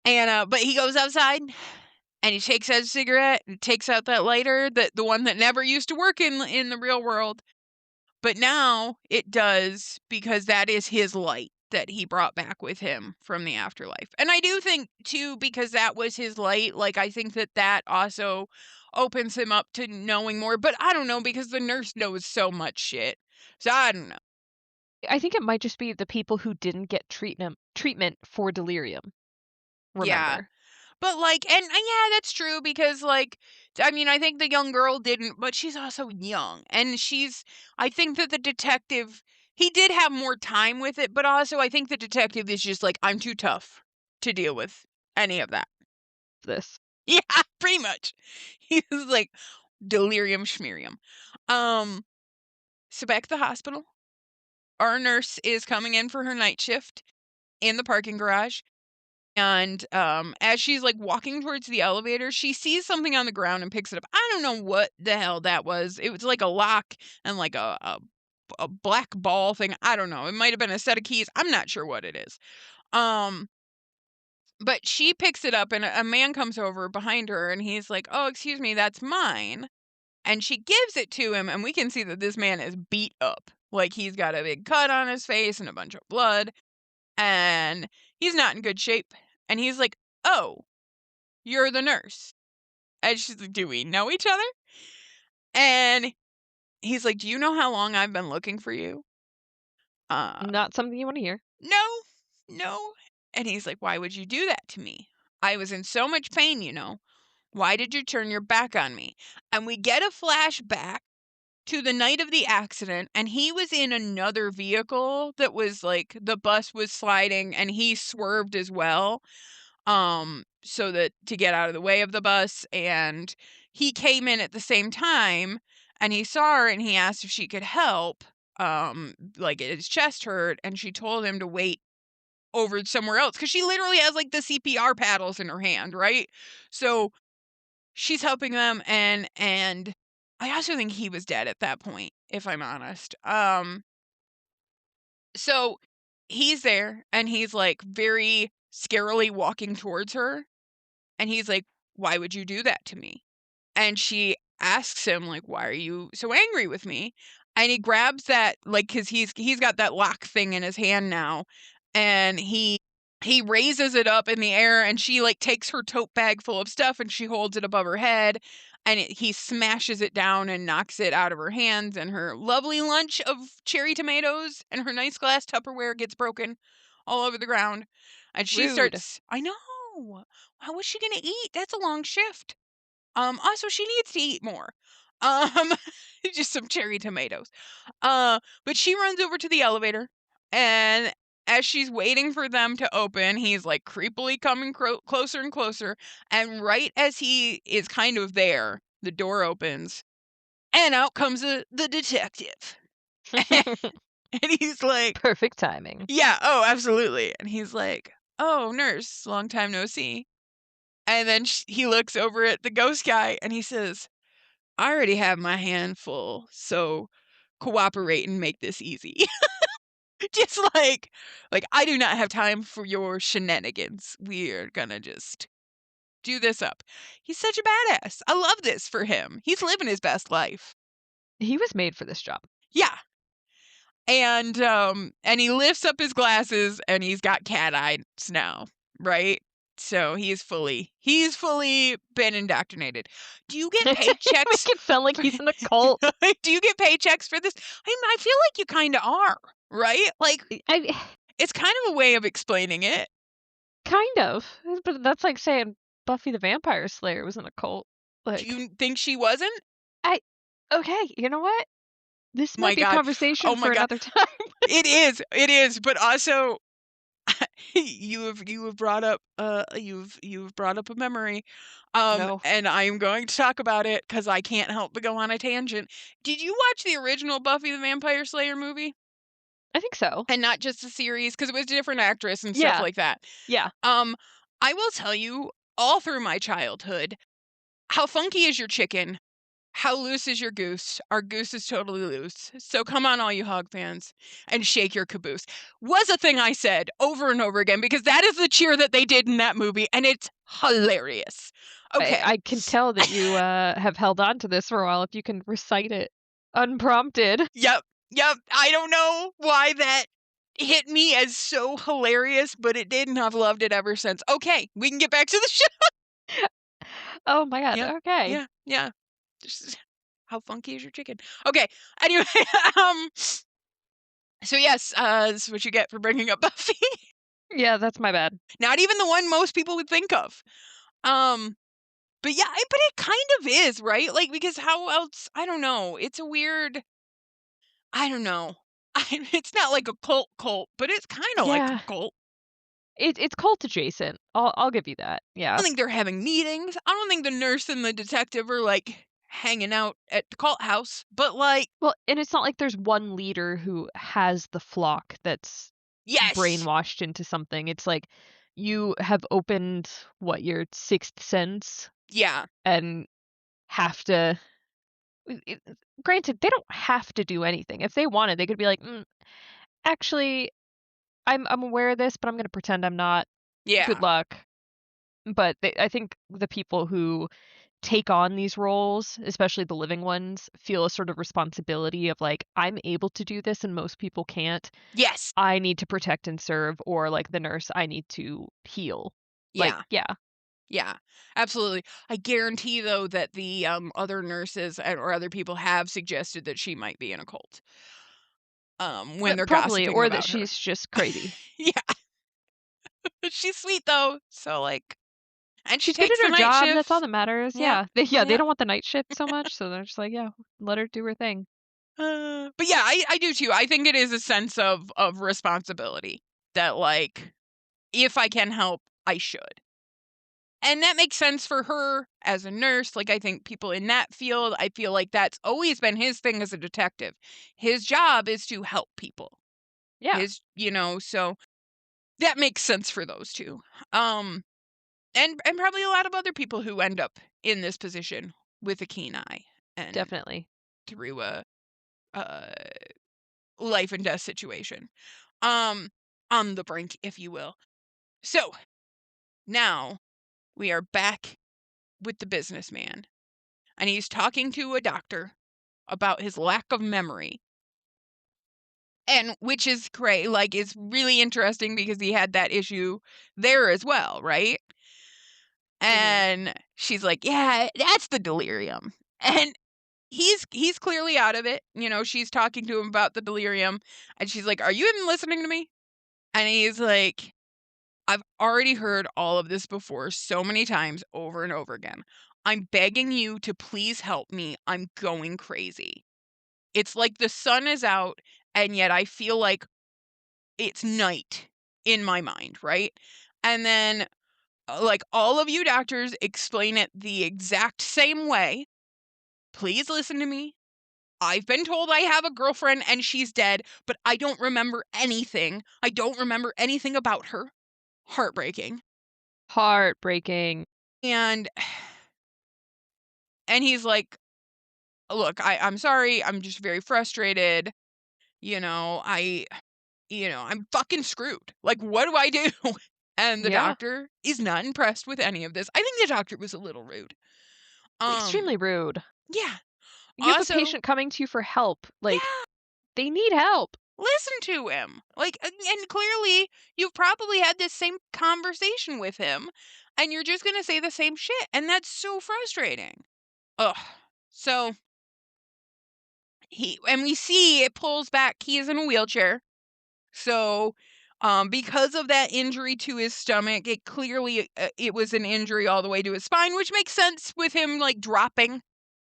Speaker 1: And but he goes outside and he takes out a cigarette and takes out that lighter, the one that never used to work in the real world. But now it does, because that is his light that he brought back with him from the afterlife. And I do think, too, because that was his light, like, I think that also opens him up to knowing more. But I don't know, because the nurse knows so much shit. So I don't know.
Speaker 2: I think it might just be the people who didn't get treatment for delirium.
Speaker 1: Yeah.
Speaker 2: Remember.
Speaker 1: But, like, and yeah, that's true, because, like, I mean, I think the young girl didn't, but she's also young. And I think that the detective, he did have more time with it, but also I think the detective is just like, I'm too tough to deal with any of that.
Speaker 2: This.
Speaker 1: Yeah, pretty much. He was like, delirium schmerium. So back at the hospital, our nurse is coming in for her night shift in the parking garage. And as she's like walking towards the elevator, she sees something on the ground and picks it up. I don't know what the hell that was. It was like a lock and like a black ball thing. I don't know. It might have been a set of keys. I'm not sure what it is. But she picks it up, and a man comes over behind her, and he's like, "Oh, excuse me, that's mine." And she gives it to him, and we can see that this man is beat up. Like, he's got a big cut on his face and a bunch of blood, and he's not in good shape. And he's like, "Oh, you're the nurse." And she's like, "Do we know each other?" And he's like, "Do you know how long I've been looking for you?" Uh,
Speaker 2: Not something you want to hear.
Speaker 1: no, no. And he's like, "Why would you do that to me? I was in so much pain, you know. Why did you turn your back on me?" And we get a flashback to the night of the accident, and he was in another vehicle that was like, the bus was sliding and he swerved as well, so that to get out of the way of the bus, and he came in at the same time, and he saw her and he asked if she could help, like his chest hurt, and she told him to wait over somewhere else, because she literally has like the CPR paddles in her hand, right? So she's helping them, and I also think he was dead at that point, if I'm honest. So he's there and he's like very scarily walking towards her, and he's like, "Why would you do that to me?" And she asks him, like, "Why are you so angry with me?" And he grabs that, like, cuz he's got that lock thing in his hand now, and he raises it up in the air, and she like takes her tote bag full of stuff and she holds it above her head, and he smashes it down and knocks it out of her hands, and her lovely lunch of cherry tomatoes and her nice glass Tupperware gets broken all over the ground. And she
Speaker 2: Rude.
Speaker 1: starts, I know. How was she going to eat? That's a long shift. Also, she needs to eat more. Um, just some cherry tomatoes. But she runs over to the elevator, and as she's waiting for them to open, he's like creepily coming closer and closer. And right as he is kind of there, the door opens, and out comes the detective. And he's like,
Speaker 2: Perfect timing.
Speaker 1: "Yeah, oh, absolutely." And he's like, "Oh, nurse, long time no see." And then he looks over at the ghost guy and he says, "I already have my hand full, so cooperate and make this easy." Just like, "I do not have time for your shenanigans. We're gonna just do this up." He's such a badass. I love this for him. He's living his best life.
Speaker 2: He was made for this job.
Speaker 1: Yeah. And he lifts up his glasses and he's got cat eyes now, right? So he's fully been indoctrinated. Do you get paychecks?
Speaker 2: Make it sound like he's in a cult.
Speaker 1: Do you get paychecks for this? I feel like you kind of are, right? Like,
Speaker 2: I
Speaker 1: it's kind of a way of explaining it.
Speaker 2: kind of, but that's like saying Buffy the Vampire Slayer was in a cult.
Speaker 1: Do
Speaker 2: Like,
Speaker 1: you think she wasn't?
Speaker 2: I okay, you know what? This might
Speaker 1: My
Speaker 2: be a
Speaker 1: God.
Speaker 2: conversation
Speaker 1: Oh my
Speaker 2: for
Speaker 1: God.
Speaker 2: another time.
Speaker 1: It is, but also you have brought up you've brought up a memory.
Speaker 2: No,
Speaker 1: And I am going to talk about it because I can't help but go on a tangent. Did you watch the original Buffy the Vampire Slayer movie?
Speaker 2: I think so.
Speaker 1: And not just the series, because it was a different actress and stuff
Speaker 2: Yeah,
Speaker 1: like that.
Speaker 2: yeah.
Speaker 1: Um, I will tell you, all through my childhood, how funky is your chicken? How loose is your goose? Our goose is totally loose. So come on, all you hog fans, and shake your caboose. Was a thing I said over and over again, because that is the cheer that they did in that movie, and it's hilarious. Okay.
Speaker 2: I can tell that you, have held on to this for a while if you can recite it unprompted.
Speaker 1: Yep. Yep. I don't know why that hit me as so hilarious, but it did, and I've loved it ever since. Okay, we can get back to the show.
Speaker 2: Oh my god,
Speaker 1: Yeah.
Speaker 2: okay.
Speaker 1: Yeah. Yeah. Just how funky is your chicken? Okay. Anyway, um, so yes, this is what you get for bringing up Buffy.
Speaker 2: Yeah, that's my bad.
Speaker 1: Not even the one most people would think of. Um, but yeah, but it kind of is, right? Like, because how else? I don't know. It's a weird. I don't know. It's not like a cult, but it's kind of like a
Speaker 2: Yeah,
Speaker 1: cult.
Speaker 2: it's cult adjacent. I'll give you that,
Speaker 1: I
Speaker 2: yeah.
Speaker 1: don't think they're having meetings. I don't think the nurse and the detective are like hanging out at the cult house. But like,
Speaker 2: Well, and it's not like there's one leader who has the flock that's
Speaker 1: yes,
Speaker 2: brainwashed into something. It's like you have opened, what, your sixth sense
Speaker 1: yeah,
Speaker 2: and have to it granted, they don't have to do anything. If they wanted, they could be like, "Mm, actually, I'm aware of this, but I'm gonna pretend I'm not. Good
Speaker 1: yeah,
Speaker 2: luck." But I think the people who take on these roles, especially the living ones, feel a sort of responsibility of like, "I'm able to do this and most people can't.
Speaker 1: yes,
Speaker 2: I need to protect and serve," or like the nurse, "I need to heal." Like,
Speaker 1: yeah.
Speaker 2: yeah,
Speaker 1: Yeah, absolutely. I guarantee though that the other nurses or other people have suggested that she might be in a cult. When they're
Speaker 2: probably,
Speaker 1: gossiping
Speaker 2: or that
Speaker 1: about her.
Speaker 2: she's just crazy.
Speaker 1: Yeah, she's sweet though. So like, and she
Speaker 2: She's good
Speaker 1: takes
Speaker 2: at
Speaker 1: the
Speaker 2: her
Speaker 1: night
Speaker 2: job, that's all
Speaker 1: shift.
Speaker 2: that matters,
Speaker 1: Yep.
Speaker 2: yeah. They
Speaker 1: Yep.
Speaker 2: don't want the night shift so much, so they're just like, "Yeah, let her do her thing."
Speaker 1: But yeah, I do too. I think it is a sense of responsibility that like, if I can help, I should. And that makes sense for her as a nurse. Like, I think people in that field, I feel like that's always been his thing as a detective. His job is to help people.
Speaker 2: Yeah,
Speaker 1: So that makes sense for those two. Um, and probably a lot of other people who end up in this position with a keen eye and
Speaker 2: definitely.
Speaker 1: through a life and death situation. Um, on the brink, if you will. So now we are back with the businessman, and he's talking to a doctor about his lack of memory. And which is great, like, it's really interesting because he had that issue there as well, right?
Speaker 2: Mhm.
Speaker 1: And she's like, "Yeah, that's the delirium." And he's clearly out of it, she's talking to him about the delirium, and she's like, "Are you even listening to me?" And he's like, "I've already heard all of this before so many times over and over again. I'm begging you to please help me. I'm going crazy. It's like the sun is out, and yet I feel like it's night in my mind, right?" And then, like, all of you doctors explain it the exact same way. Please listen to me. I've been told I have a girlfriend and she's dead, but I don't remember anything. I don't remember anything about her. Heartbreaking.
Speaker 2: Heartbreaking.
Speaker 1: And he's like, "Look, I'm sorry. I'm just very frustrated. You know, I I'm fucking screwed. Like, what do I do?" And the
Speaker 2: Yeah,
Speaker 1: doctor is not impressed with any of this. I think the doctor was a little rude. Um,
Speaker 2: extremely rude.
Speaker 1: yeah.
Speaker 2: You have a
Speaker 1: Also,
Speaker 2: patient coming to you for help, like,
Speaker 1: yeah,
Speaker 2: they need help.
Speaker 1: listen to him. Like, and clearly you've probably had this same conversation with him, and you're just gonna say the same shit, and that's so frustrating. Ugh. So we see it pulls back. He is in a wheelchair. So, because of that injury to his stomach, it clearly it was an injury all the way to his spine, which makes sense with him like dropping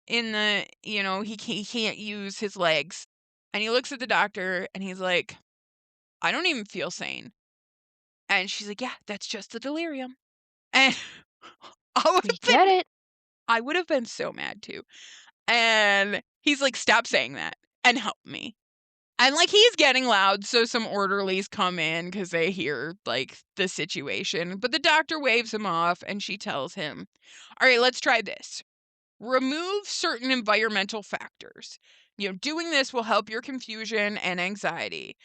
Speaker 1: in the, he can't use his legs. And he looks at the doctor and he's like, "I don't even feel sane." And she's like, "Yeah, that's just the delirium." And I would
Speaker 2: We
Speaker 1: have
Speaker 2: get
Speaker 1: been
Speaker 2: it.
Speaker 1: I would have been so mad too. And he's like, "Stop saying that and help me." And, like, he's getting loud, so some orderlies come in because they hear, like, the situation, but the doctor waves him off, and she tells him, "Alright, let's try this. remove certain environmental factors. Doing this will help your confusion and anxiety.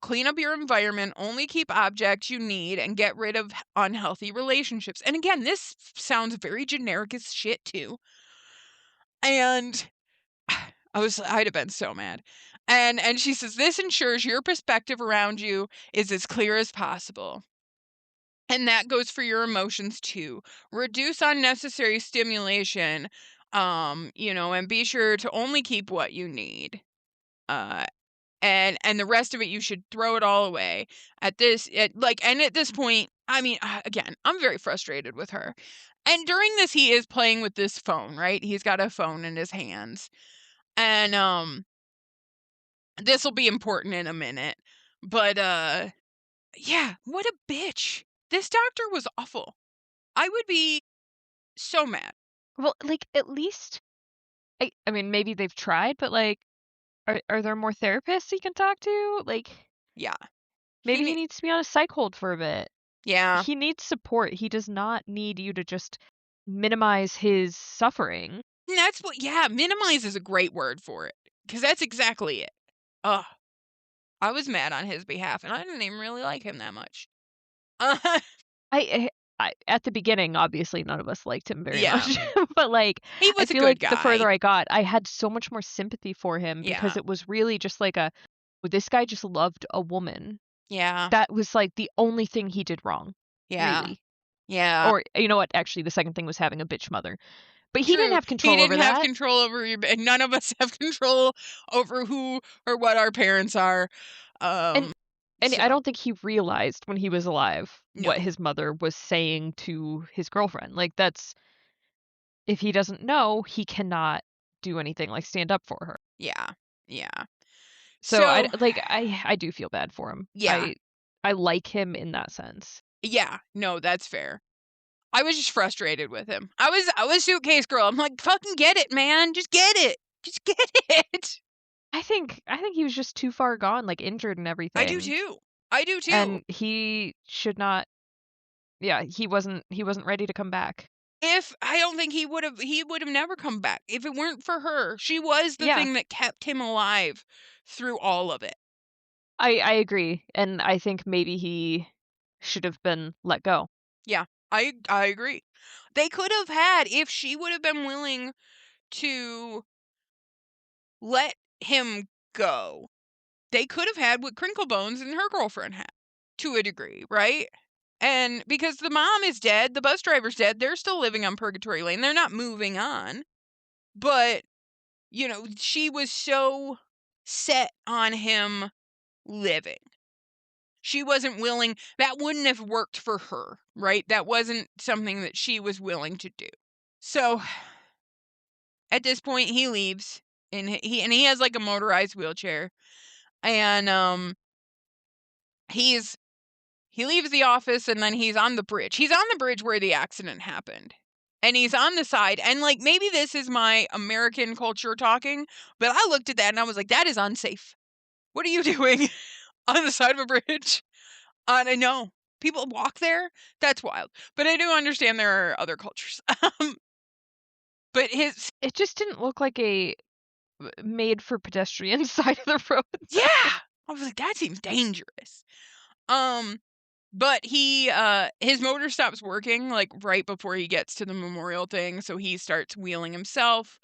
Speaker 1: Clean up your environment, only keep objects you need, and get rid of unhealthy relationships. And again, this sounds very generic as shit too. And I'd have been so mad. And she says, this ensures your perspective around you is as clear as possible. And that goes for your emotions too. Reduce unnecessary stimulation, and be sure to only keep what you need. And the rest of it, you should throw it all away. At this point, I mean, again, I'm very frustrated with her. And during this, he is playing with this phone, right? He's got a phone in his hands. And this will be important in a minute. But yeah, what a bitch. This doctor was awful. I would be so mad.
Speaker 2: Well, like, at least I mean, maybe they've tried, but, like, are there more therapists he can talk to? Like,
Speaker 1: Yeah. He
Speaker 2: maybe he
Speaker 1: ne
Speaker 2: needs to be on a psych hold for a bit.
Speaker 1: Yeah.
Speaker 2: He needs support. He does not need you to just minimize his suffering.
Speaker 1: And that's what minimize is a great word for it, because that's exactly it. Ugh. I was mad on his behalf, and I didn't even really like him that much. Uh,
Speaker 2: I at the beginning, obviously, none of us liked him very
Speaker 1: yeah.
Speaker 2: much, but, like,
Speaker 1: He
Speaker 2: I
Speaker 1: was a
Speaker 2: feel
Speaker 1: good
Speaker 2: like the
Speaker 1: guy.
Speaker 2: further I got, I had so much more sympathy for him because
Speaker 1: Yeah.
Speaker 2: it was really just like well, this guy just loved a woman.
Speaker 1: Yeah.
Speaker 2: That was, like, the only thing he did wrong,
Speaker 1: Yeah.
Speaker 2: really.
Speaker 1: Yeah.
Speaker 2: Or you know what? Actually, the second thing was having a bitch mother. But he didn't
Speaker 1: True.
Speaker 2: have
Speaker 1: He
Speaker 2: control over
Speaker 1: didn't have
Speaker 2: that.
Speaker 1: control over and none of us have control over who or what our parents are.
Speaker 2: And
Speaker 1: Um,
Speaker 2: and I
Speaker 1: so
Speaker 2: don't think he realized when he was alive what
Speaker 1: no.
Speaker 2: his mother was saying to his girlfriend. Like, that's if he doesn't know, he cannot do anything like stand up for her.
Speaker 1: Yeah. Yeah.
Speaker 2: So
Speaker 1: So
Speaker 2: I do feel bad for him.
Speaker 1: yeah.
Speaker 2: I like him in that sense.
Speaker 1: Yeah. No, that's fair. I was just frustrated with him. I was suitcase girl. I'm like, fucking get it, man. Just get it. Just get it.
Speaker 2: I think he was just too far gone, like injured and
Speaker 1: I do
Speaker 2: everything.
Speaker 1: too. I do too.
Speaker 2: And he should not yeah, he wasn't ready to come back.
Speaker 1: If I don't think he would have never come back if it weren't for her. She was the
Speaker 2: Yeah,
Speaker 1: thing that kept him alive through all of it.
Speaker 2: I agree. And I think maybe he should have been let go.
Speaker 1: Yeah, I agree. They could have had if she would have been willing to let him go. They could have had what Crinklebones and her girlfriend had to a degree, right? And because the mom is dead, the bus driver's dead, they're still living on Purgatory Lane. They're not moving on. But, she was so set on him living. She wasn't willing, that wouldn't have worked for her, right? That wasn't something that she was willing to do. So at this point he leaves and he has like a motorized wheelchair and he leaves the office and then he's on the bridge. He's on the bridge where the accident happened. And he's on the side and like maybe this is my American culture talking, but I looked at that and I was like that is unsafe. What are you doing on the side of a bridge? I know people walk there. That's wild. But I do understand there are other cultures. But his
Speaker 2: It just didn't look like a made for pedestrian side of the road,
Speaker 1: yeah,
Speaker 2: though.
Speaker 1: I was like that seems dangerous. Um but his motor stops working like right before he gets to the memorial thing, so he starts wheeling himself.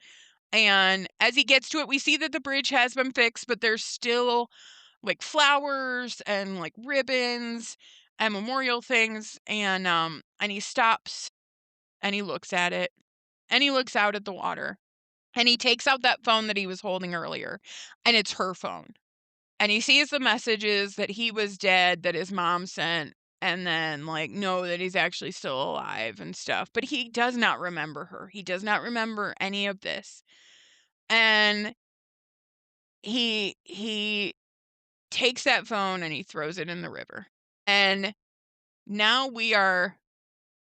Speaker 1: And as he gets to it, we see that the bridge has been fixed, but there's still like flowers and like ribbons and memorial things and he stops and he looks at it and he looks out at the water and he takes out that phone that he was holding earlier and it's her phone. And he sees the messages that he was dead that his mom sent and then like know that he's actually still alive and stuff. But he does not remember her. He does not remember any of this. And he takes that phone and he throws it in the river. And now we are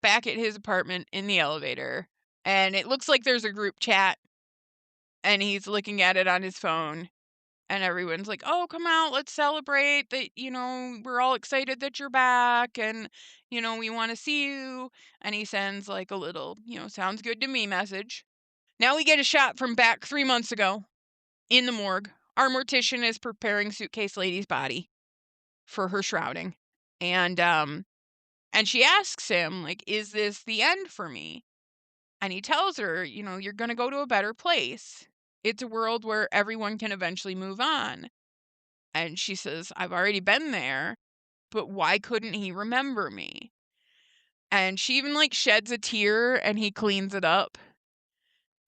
Speaker 1: back at his apartment in the elevator and it looks like there's a group chat and he's looking at it on his phone and everyone's like, "Oh, come out, let's celebrate that, we're all excited that you're back and, we want to see you." And he sends like a little, "sounds good to me" message. Now we get a shot from back 3 months ago in the morgue. Our mortician is preparing Suitcase Lady's body for her shrouding. And she asks him, like, is this the end for me? And he tells her, you know, you're going to go to a better place. It's a world where everyone can eventually move on. And she says, I've already been there, but why couldn't he remember me? And she even like sheds a tear and he cleans it up.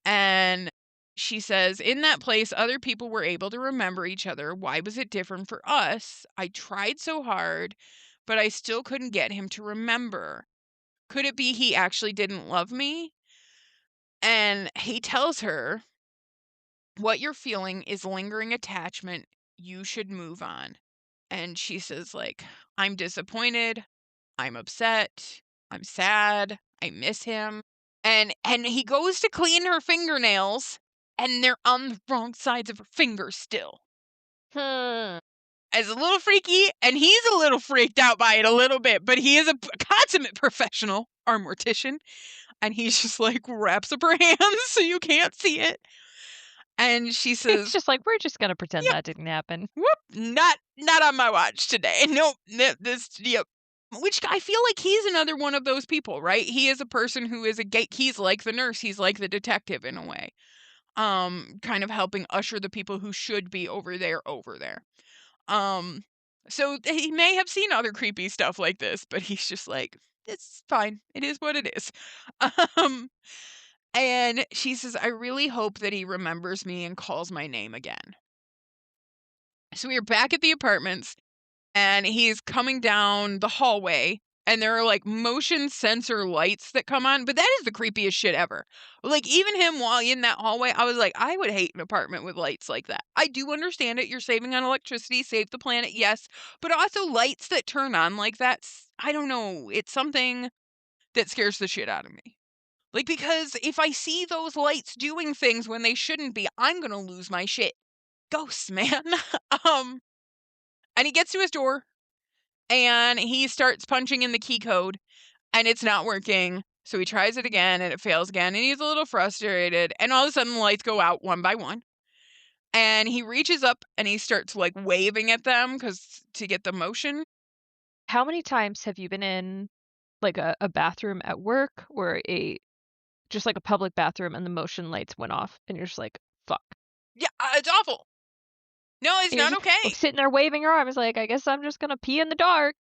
Speaker 1: And she says, in that place, other people were able to remember each other. Why was it different for us? I tried so hard, but I still couldn't get him to remember. Could it be he actually didn't love me? And he tells her, what you're feeling is lingering attachment. You should move on. And she says, like, I'm disappointed. I'm upset. I'm sad. I miss him. And he goes to clean her fingernails, and they're on the wrong sides of her fingers still. It's a little freaky, and he's a little freaked out by it a little bit, but he is a consummate professional, our mortician. And he's just like wraps up her hands so you can't see it. And she says,
Speaker 2: It's just like, we're just gonna pretend
Speaker 1: yep,
Speaker 2: that didn't happen.
Speaker 1: whoop, not on my watch today. Nope, yep. Which I feel like he's another one of those people, right? He is a person who is he's like the nurse, he's like the detective in a way. Kind of helping usher the people who should be over there. So he may have seen other creepy stuff like this, but he's just like, it's fine. It is what it is. And she says, I really hope that he remembers me and calls my name again. So we are back at the apartments, and he's coming down the hallway, and there are like motion sensor lights that come on, but that is the creepiest shit ever. Like, even him while in that hallway, I was like, I would hate an apartment with lights like that. I do understand it. You're saving on electricity, save the planet, yes. But also lights that turn on like that, I don't know. It's something that scares the shit out of me. Like, because if I see those lights doing things when they shouldn't be, I'm gonna lose my shit. Ghosts, man. And he gets to his door, and he starts punching in the key code, and it's not working. So he tries it again, and it fails again, and he's a little frustrated, and all of a sudden the lights go out one by one. And he reaches up, and he starts, like, waving at them to get the motion.
Speaker 2: How many times have you been in, like, a bathroom at work or just, like, a public bathroom and the motion lights went off, and you're just like, "Fuck."
Speaker 1: Yeah, it's awful. No, it's
Speaker 2: And you're
Speaker 1: not
Speaker 2: just, like,
Speaker 1: okay.
Speaker 2: sitting there waving your arms like, "I guess I'm just gonna pee in the dark."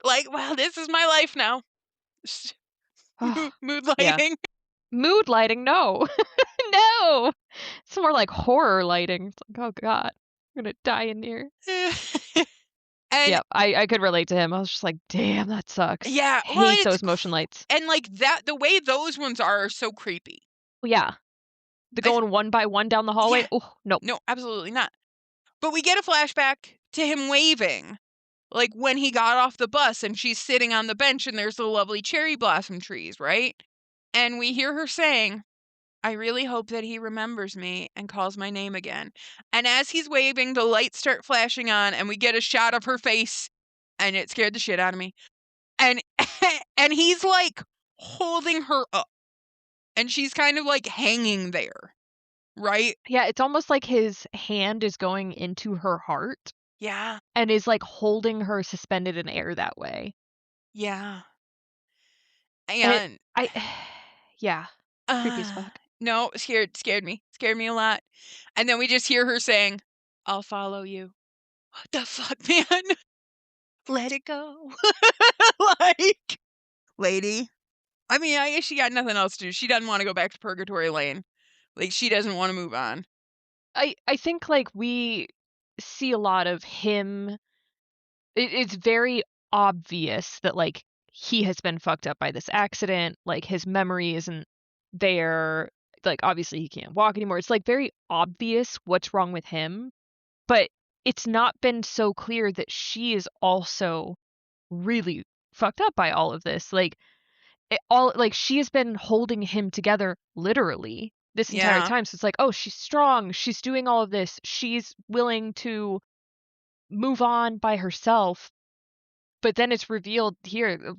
Speaker 1: Like, well, this is my life now. Mood
Speaker 2: Yeah.
Speaker 1: lighting.
Speaker 2: Mood lighting, no. No! It's more like horror lighting. It's like, "Oh god, I'm gonna die in here."
Speaker 1: And
Speaker 2: Yeah, I could relate to him. I was just like, "Damn, that sucks."
Speaker 1: yeah, well,
Speaker 2: Hate
Speaker 1: it's
Speaker 2: those motion lights.
Speaker 1: and, like, the way those ones are so creepy.
Speaker 2: Well, yeah. The
Speaker 1: It's
Speaker 2: going one by one down the hallway?
Speaker 1: yeah.
Speaker 2: Oh, nope.
Speaker 1: No, absolutely not. But we get a flashback to him waving, like, when he got off the bus and she's sitting on the bench and there's the lovely cherry blossom trees, right? And we hear her saying, I really hope that he remembers me and calls my name again. And as he's waving, the lights start flashing on, and we get a shot of her face, and it scared the shit out of me. And and he's, like, holding her up, and she's kind of, like, hanging there, right?
Speaker 2: Yeah, it's almost like his hand is going into her heart
Speaker 1: Yeah,
Speaker 2: and is, like, holding her suspended in air that way.
Speaker 1: yeah.
Speaker 2: And it
Speaker 1: And
Speaker 2: I yeah, creepy as
Speaker 1: Uh,
Speaker 2: fuck.
Speaker 1: no, scared me a lot. And then we just hear her saying, "I'll follow you." What the fuck, man? Let it go. Like, lady. I mean, I guess she got nothing else to do. She doesn't wanna go back to Purgatory Lane. Like, she doesn't wanna move on.
Speaker 2: I think, like, we see a lot of him. It's very obvious that, like, he has been fucked up by this accident, like, his memory isn't there, like, obviously he can't walk anymore. It's, like, very obvious what's wrong with him, but it's not been so clear that she is also really fucked up by all of this. Like, she has been holding him together literally this entire
Speaker 1: Yeah,
Speaker 2: time. So it's like, oh, she's strong. She's doing all of this. She's willing to move on by herself. But then it's revealed here, at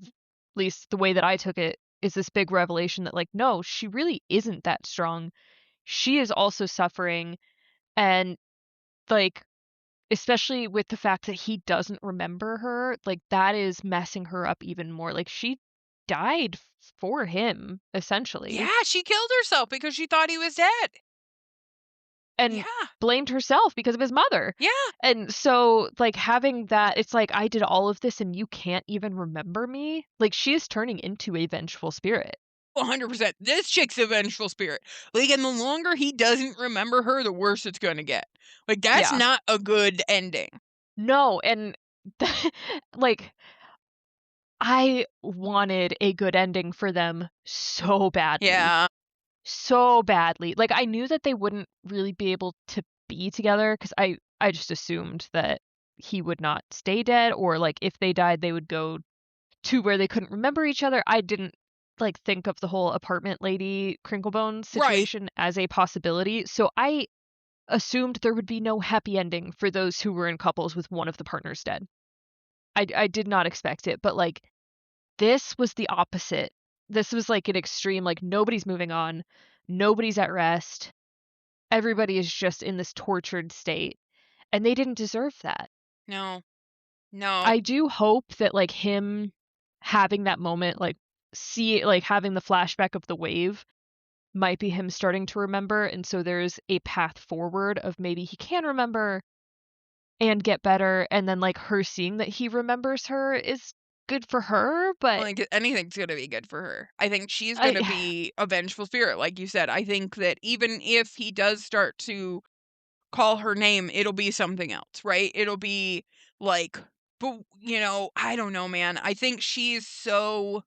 Speaker 2: least the way that I took it, is this big revelation that, like, no, she really isn't that strong. she is also suffering, and, like, especially with the fact that he doesn't remember her, like, that is messing her up even more, like, she died for him, essentially,
Speaker 1: Yeah, she killed herself because she thought he was dead.
Speaker 2: and
Speaker 1: Yeah,
Speaker 2: blamed herself because of his mother,
Speaker 1: yeah,
Speaker 2: and so, like, having that it's like, "I did all of this and you can't even remember me?" Like, she is turning into a vengeful spirit.
Speaker 1: 100%. This chick's a vengeful spirit. Like, and the longer he doesn't remember her, the worse it's gonna get. Like, that's
Speaker 2: Yeah.
Speaker 1: not a good ending.
Speaker 2: No, and like, I wanted a good ending for them so badly.
Speaker 1: Yeah,
Speaker 2: So badly. Like, I knew that they wouldn't really be able to be together because I just assumed that he would not stay dead, or, like, if they died, they would go to where they couldn't remember each other. I didn't, like, think of the whole apartment lady Crinklebones
Speaker 1: right.
Speaker 2: situation as a possibility, so I assumed there would be no happy ending for those who were in couples with one of the partners dead. I did not expect it, but, like, this was the opposite. This was, like, an extreme, like, nobody's moving on, nobody's at rest, everybody is just in this tortured state, and they didn't deserve that.
Speaker 1: No, no.
Speaker 2: I do hope that, like, him having that moment, like, having the flashback of the wave might be him starting to remember, and so there's a path forward of maybe he can remember and get better, and then, like, her seeing that he remembers her is good for her, but
Speaker 1: Like, anything's gonna be good for her. I think she's
Speaker 2: I
Speaker 1: gonna be a vengeful spirit, like you said. I think that even if he does start to call her name, it'll be something else, right? It'll be like, but I don't know, man. I think she's so,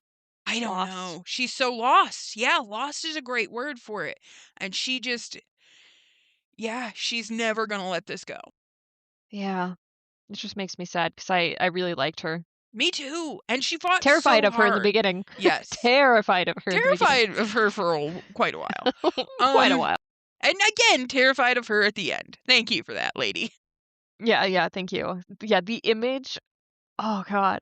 Speaker 1: I don't
Speaker 2: lost.
Speaker 1: know. She's so lost. Yeah, lost is a great word for it. And she just, yeah, she's never gonna let this go.
Speaker 2: Yeah, it just makes me sad because I really liked her.
Speaker 1: Me too. And she fought
Speaker 2: Terrified
Speaker 1: so
Speaker 2: of her in the
Speaker 1: hard.
Speaker 2: beginning.
Speaker 1: Yes.
Speaker 2: Terrified of her in the beginning.
Speaker 1: Terrified of her for quite a while.
Speaker 2: Quite a
Speaker 1: Um,
Speaker 2: while.
Speaker 1: and again, terrified of her at the end. Thank you for that, lady.
Speaker 2: Yeah, yeah, thank you. Yeah, the image, oh god.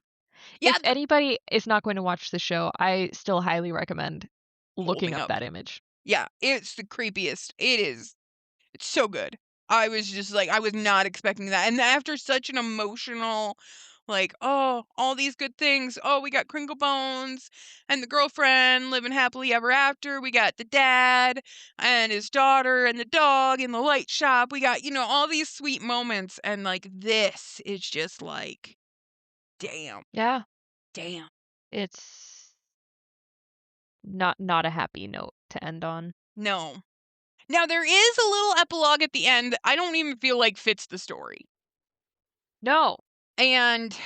Speaker 1: Yeah,
Speaker 2: If anybody is not going to watch the show, I still highly recommend looking
Speaker 1: holding
Speaker 2: up
Speaker 1: up.
Speaker 2: that image.
Speaker 1: Yeah, it's the creepiest. It is. It's so good. I was just like, I was not expecting that. And after such an emotional, like, oh, all these good things. Oh, we got Crinklebones and the girlfriend living happily ever after. We got the dad and his daughter and the dog in the light shop. We got, all these sweet moments. And like, this is just like, damn,
Speaker 2: Yeah,
Speaker 1: damn.
Speaker 2: it's not a happy note to end on.
Speaker 1: No. Now, there is a little epilogue at the end I don't even feel like fits the story.
Speaker 2: No.
Speaker 1: And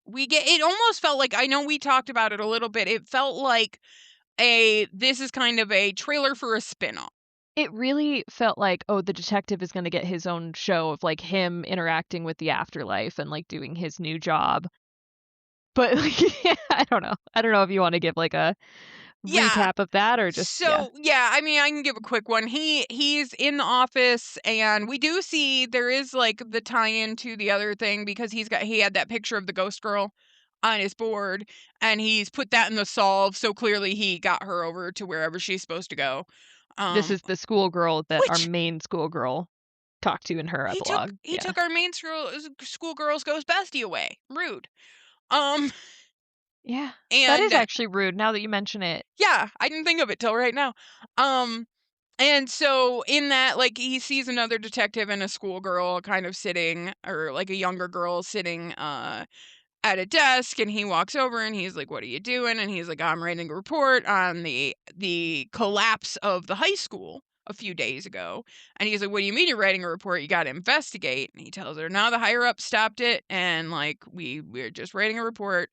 Speaker 1: it almost felt like, I know we talked about it a little bit. It felt like this is kind of a trailer for a spin-off.
Speaker 2: It really felt like, oh, the detective is gonna get his own show of, like, him interacting with the afterlife and, like, doing his new job. But, like, yeah, I don't know. I don't know if you wanna give, like, a
Speaker 1: Yeah.
Speaker 2: recap of that or just yeah.
Speaker 1: So, yeah, I mean, I can give a quick one. He's in the office, and we do see there is like the tie-in to the other thing because he had that picture of the ghost girl on his board, and he's put that in the solve, so clearly he got her over to wherever she's supposed to go.
Speaker 2: This
Speaker 1: Um,
Speaker 2: is the schoolgirl that our
Speaker 1: which
Speaker 2: main schoolgirl talked to in her
Speaker 1: he took
Speaker 2: epilogue.
Speaker 1: he
Speaker 2: Yeah.
Speaker 1: took our main schoolgirl's ghost bestie away. Rude. Um,
Speaker 2: Yeah. That is
Speaker 1: and
Speaker 2: actually rude now that you mention it.
Speaker 1: yeah, I didn't think of it till right now. Um, and so in that, like, he sees another detective and a schoolgirl kind of sitting, or like a younger girl sitting at a desk, and he walks over and he's like, "What are you doing?" And he's like, "I'm writing a report on the collapse of the high school a few days ago." And he's like, "What do you mean you're writing a report? You got to investigate." And he tells her, "No, the higher up stopped it, and like we're just writing a report."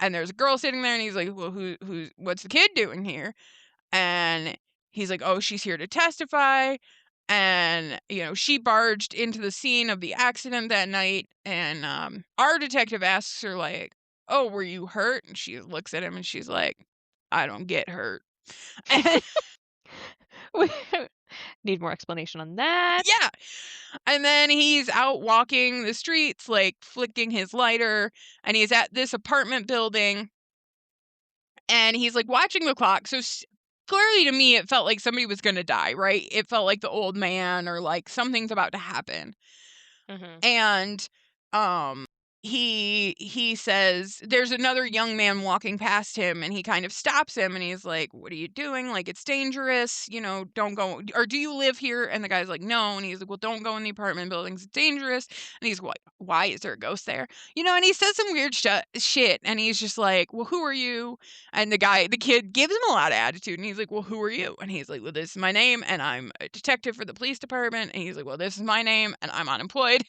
Speaker 1: And there's a girl sitting there, and he's like, "Well, what's the kid doing here?" And he's like, "Oh, she's here to testify." And she barged into the scene of the accident that night, and our detective asks her like, "Oh, were you hurt?" And she looks at him and she's like, "I don't get hurt." And
Speaker 2: Need more explanation on that.
Speaker 1: yeah. And then he's out walking the streets, like flicking his lighter, and he's at this apartment building, and he's like watching the clock. So clearly to me, it felt like somebody was gonna die, right? It felt like the old man or like something's about to happen.
Speaker 2: Mhm.
Speaker 1: And he says there's another young man walking past him, and he kind of stops him, and he's like, what are you doing? Like, it's dangerous, you know, don't go. Or do you live here? And the guy's like, no. And he's like, well, don't go in the apartment buildings, it's dangerous. And he's like, why? Is there a ghost there? You know, and he says some weird shit, and he's just like, well, who are you? And the kid gives him a lot of attitude, and he's like, well, who are you? And he's like, well, this is my name, and I'm a detective for the police department. And he's like, well, this is my name, and I'm unemployed.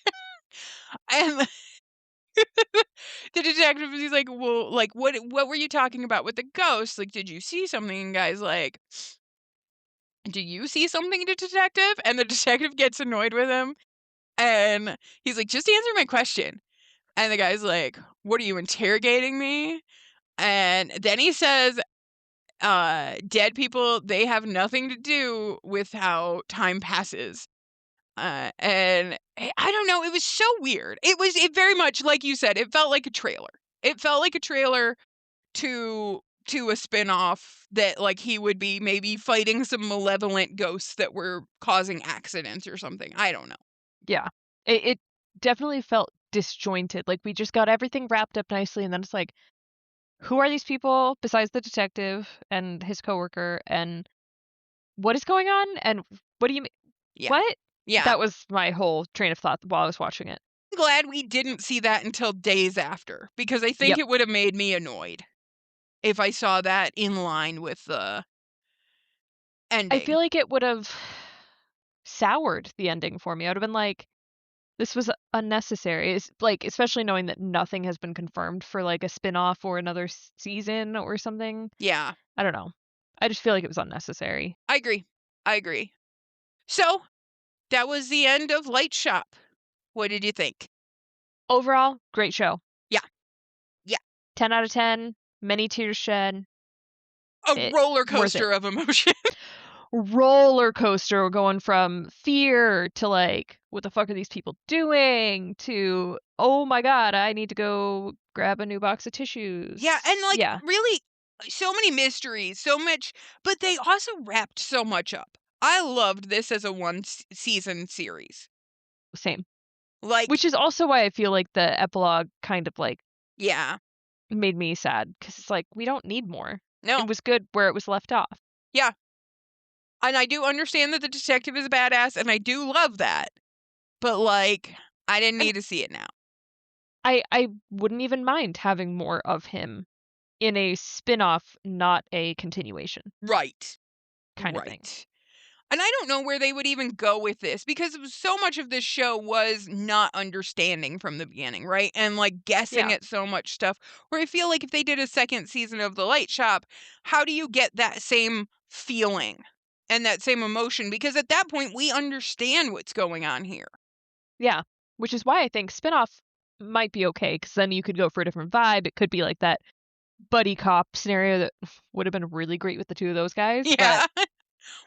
Speaker 1: And the detective, he's like, well, like, what were you talking about with the ghost? Like, did you see something? And guy's like, do you see something, detective? And the detective gets annoyed with him, and he's like, just answer my question. And the guy's like, what are you interrogating me? And then he says, dead people, they have nothing to do with how time passes. And I don't know, it was so weird. It very much, like you said, it felt like a trailer. It felt like a trailer to a spin-off that, like, he would be maybe fighting some malevolent ghosts that were causing accidents or something. I don't know.
Speaker 2: Yeah. It definitely felt disjointed. Like, we just got everything wrapped up nicely, and then it's like, who are these people besides the detective and his coworker, and what is going on, and what do you mean?
Speaker 1: Yeah.
Speaker 2: What?
Speaker 1: Yeah.
Speaker 2: That was my whole train of thought while I was watching it.
Speaker 1: I'm glad we didn't see that until days after, because I think
Speaker 2: Yep.
Speaker 1: it would have made me annoyed if I saw that in line with the
Speaker 2: I feel
Speaker 1: ending.
Speaker 2: like it would have soured the ending for me. I would have been like, this was unnecessary. It's like, especially knowing that nothing has been confirmed for like a spin-off or another season or something.
Speaker 1: Yeah,
Speaker 2: I don't know. I just feel like it was unnecessary.
Speaker 1: I agree. I agree. So, that was the end of Light Shop. What did you think?
Speaker 2: Overall, great show.
Speaker 1: Yeah. Yeah.
Speaker 2: 10 out of 10, many tears shed.
Speaker 1: A
Speaker 2: It
Speaker 1: roller
Speaker 2: worth it.
Speaker 1: coaster of emotion.
Speaker 2: Roller coaster going from fear to like, what the fuck are these people doing, to, oh my god, I need to go grab a new box of
Speaker 1: Yeah,
Speaker 2: tissues.
Speaker 1: and, like,
Speaker 2: Yeah,
Speaker 1: really, so many mysteries, so much, but they also wrapped so much up. I loved this as a one-season series.
Speaker 2: same.
Speaker 1: Like,
Speaker 2: Which is also why I feel like the epilogue kind of like
Speaker 1: yeah.
Speaker 2: made me sad, because it's like, we don't need more. It
Speaker 1: No.
Speaker 2: was good where it was left off.
Speaker 1: Yeah. And I do understand that the detective is a badass, and I do love that, but, like, I didn't
Speaker 2: And
Speaker 1: need to see it now.
Speaker 2: I wouldn't even mind having more of him in a spin-off, not a continuation
Speaker 1: Right.
Speaker 2: kind of thing.
Speaker 1: Right. And I don't know where they would even go with this, because so much of this show was not understanding from the beginning, right? And like guessing
Speaker 2: Yeah.
Speaker 1: at so much stuff, where I feel like if they did a second season of The Light Shop, how do you get that same feeling and that same emotion? Because at that point, we understand what's going on here.
Speaker 2: Yeah. Which is why I think spin-off might be okay, because then you could go for a different vibe. It could be like that buddy cop scenario that would have been really great with the two of those guys, but
Speaker 1: Yeah.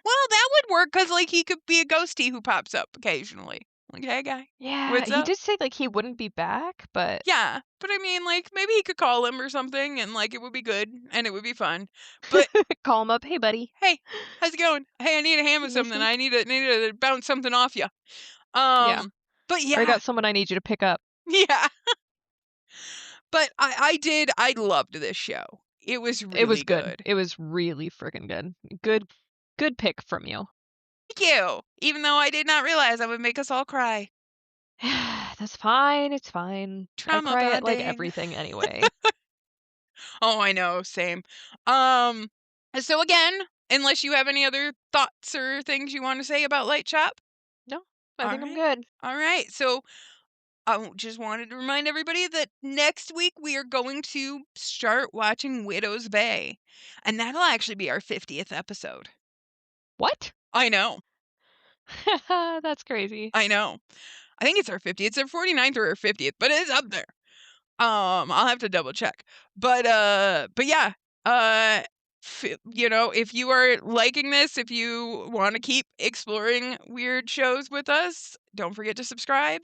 Speaker 1: Well, that would work, because like he could be a ghosty who pops up occasionally. Like, hey, guy,
Speaker 2: yeah,
Speaker 1: what's
Speaker 2: he
Speaker 1: up?
Speaker 2: did say like he wouldn't be back, but
Speaker 1: Yeah, but I mean, like, maybe he could call him or something, and, like, it would be good, and it would be fun. But,
Speaker 2: call him up, "Hey buddy,
Speaker 1: "Hey, how's it going? Hey, I need a hand with
Speaker 2: you miss
Speaker 1: something.
Speaker 2: me?"
Speaker 1: I need to bounce something off you."
Speaker 2: Yeah.
Speaker 1: But
Speaker 2: Or I
Speaker 1: yeah,
Speaker 2: got someone I need you to pick up.
Speaker 1: yeah. But I loved this show. It was
Speaker 2: It was
Speaker 1: really
Speaker 2: good.
Speaker 1: good.
Speaker 2: It was really freaking good. Good pick from you.
Speaker 1: Thank you, even though I did not realize I would make us all cry.
Speaker 2: That's fine, it's fine. I
Speaker 1: Trauma
Speaker 2: cry at, like,
Speaker 1: bonding.
Speaker 2: everything anyway.
Speaker 1: Oh, I know, same. Um, so again, unless you have any other thoughts or things you wanna say about Light Shop?
Speaker 2: No, I think I'm
Speaker 1: Alright.
Speaker 2: good.
Speaker 1: Alright, so I just wanted to remind everybody that next week we are going to start watching Widow's Bay, and that'll actually be our 50th episode.
Speaker 2: What?
Speaker 1: I know.
Speaker 2: That's crazy.
Speaker 1: I know. I think it's our 50th. It's our 49th or our 50th, but it's up there. I'll have to double check. But yeah, uh, you know, if you are liking this, if you want to keep exploring weird shows with us, don't forget to subscribe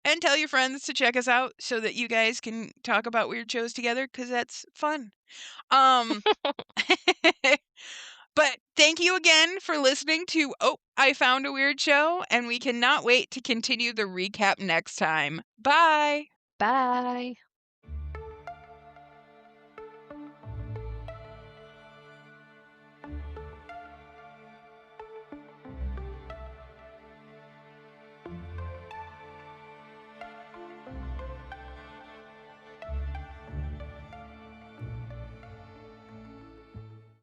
Speaker 1: and tell your friends to check us out so that you guys can talk about weird shows together, because that's fun. Um, but thank you again for listening to Oh, I Found a Weird Show, and we cannot wait to continue the recap next time. Bye!
Speaker 2: Bye.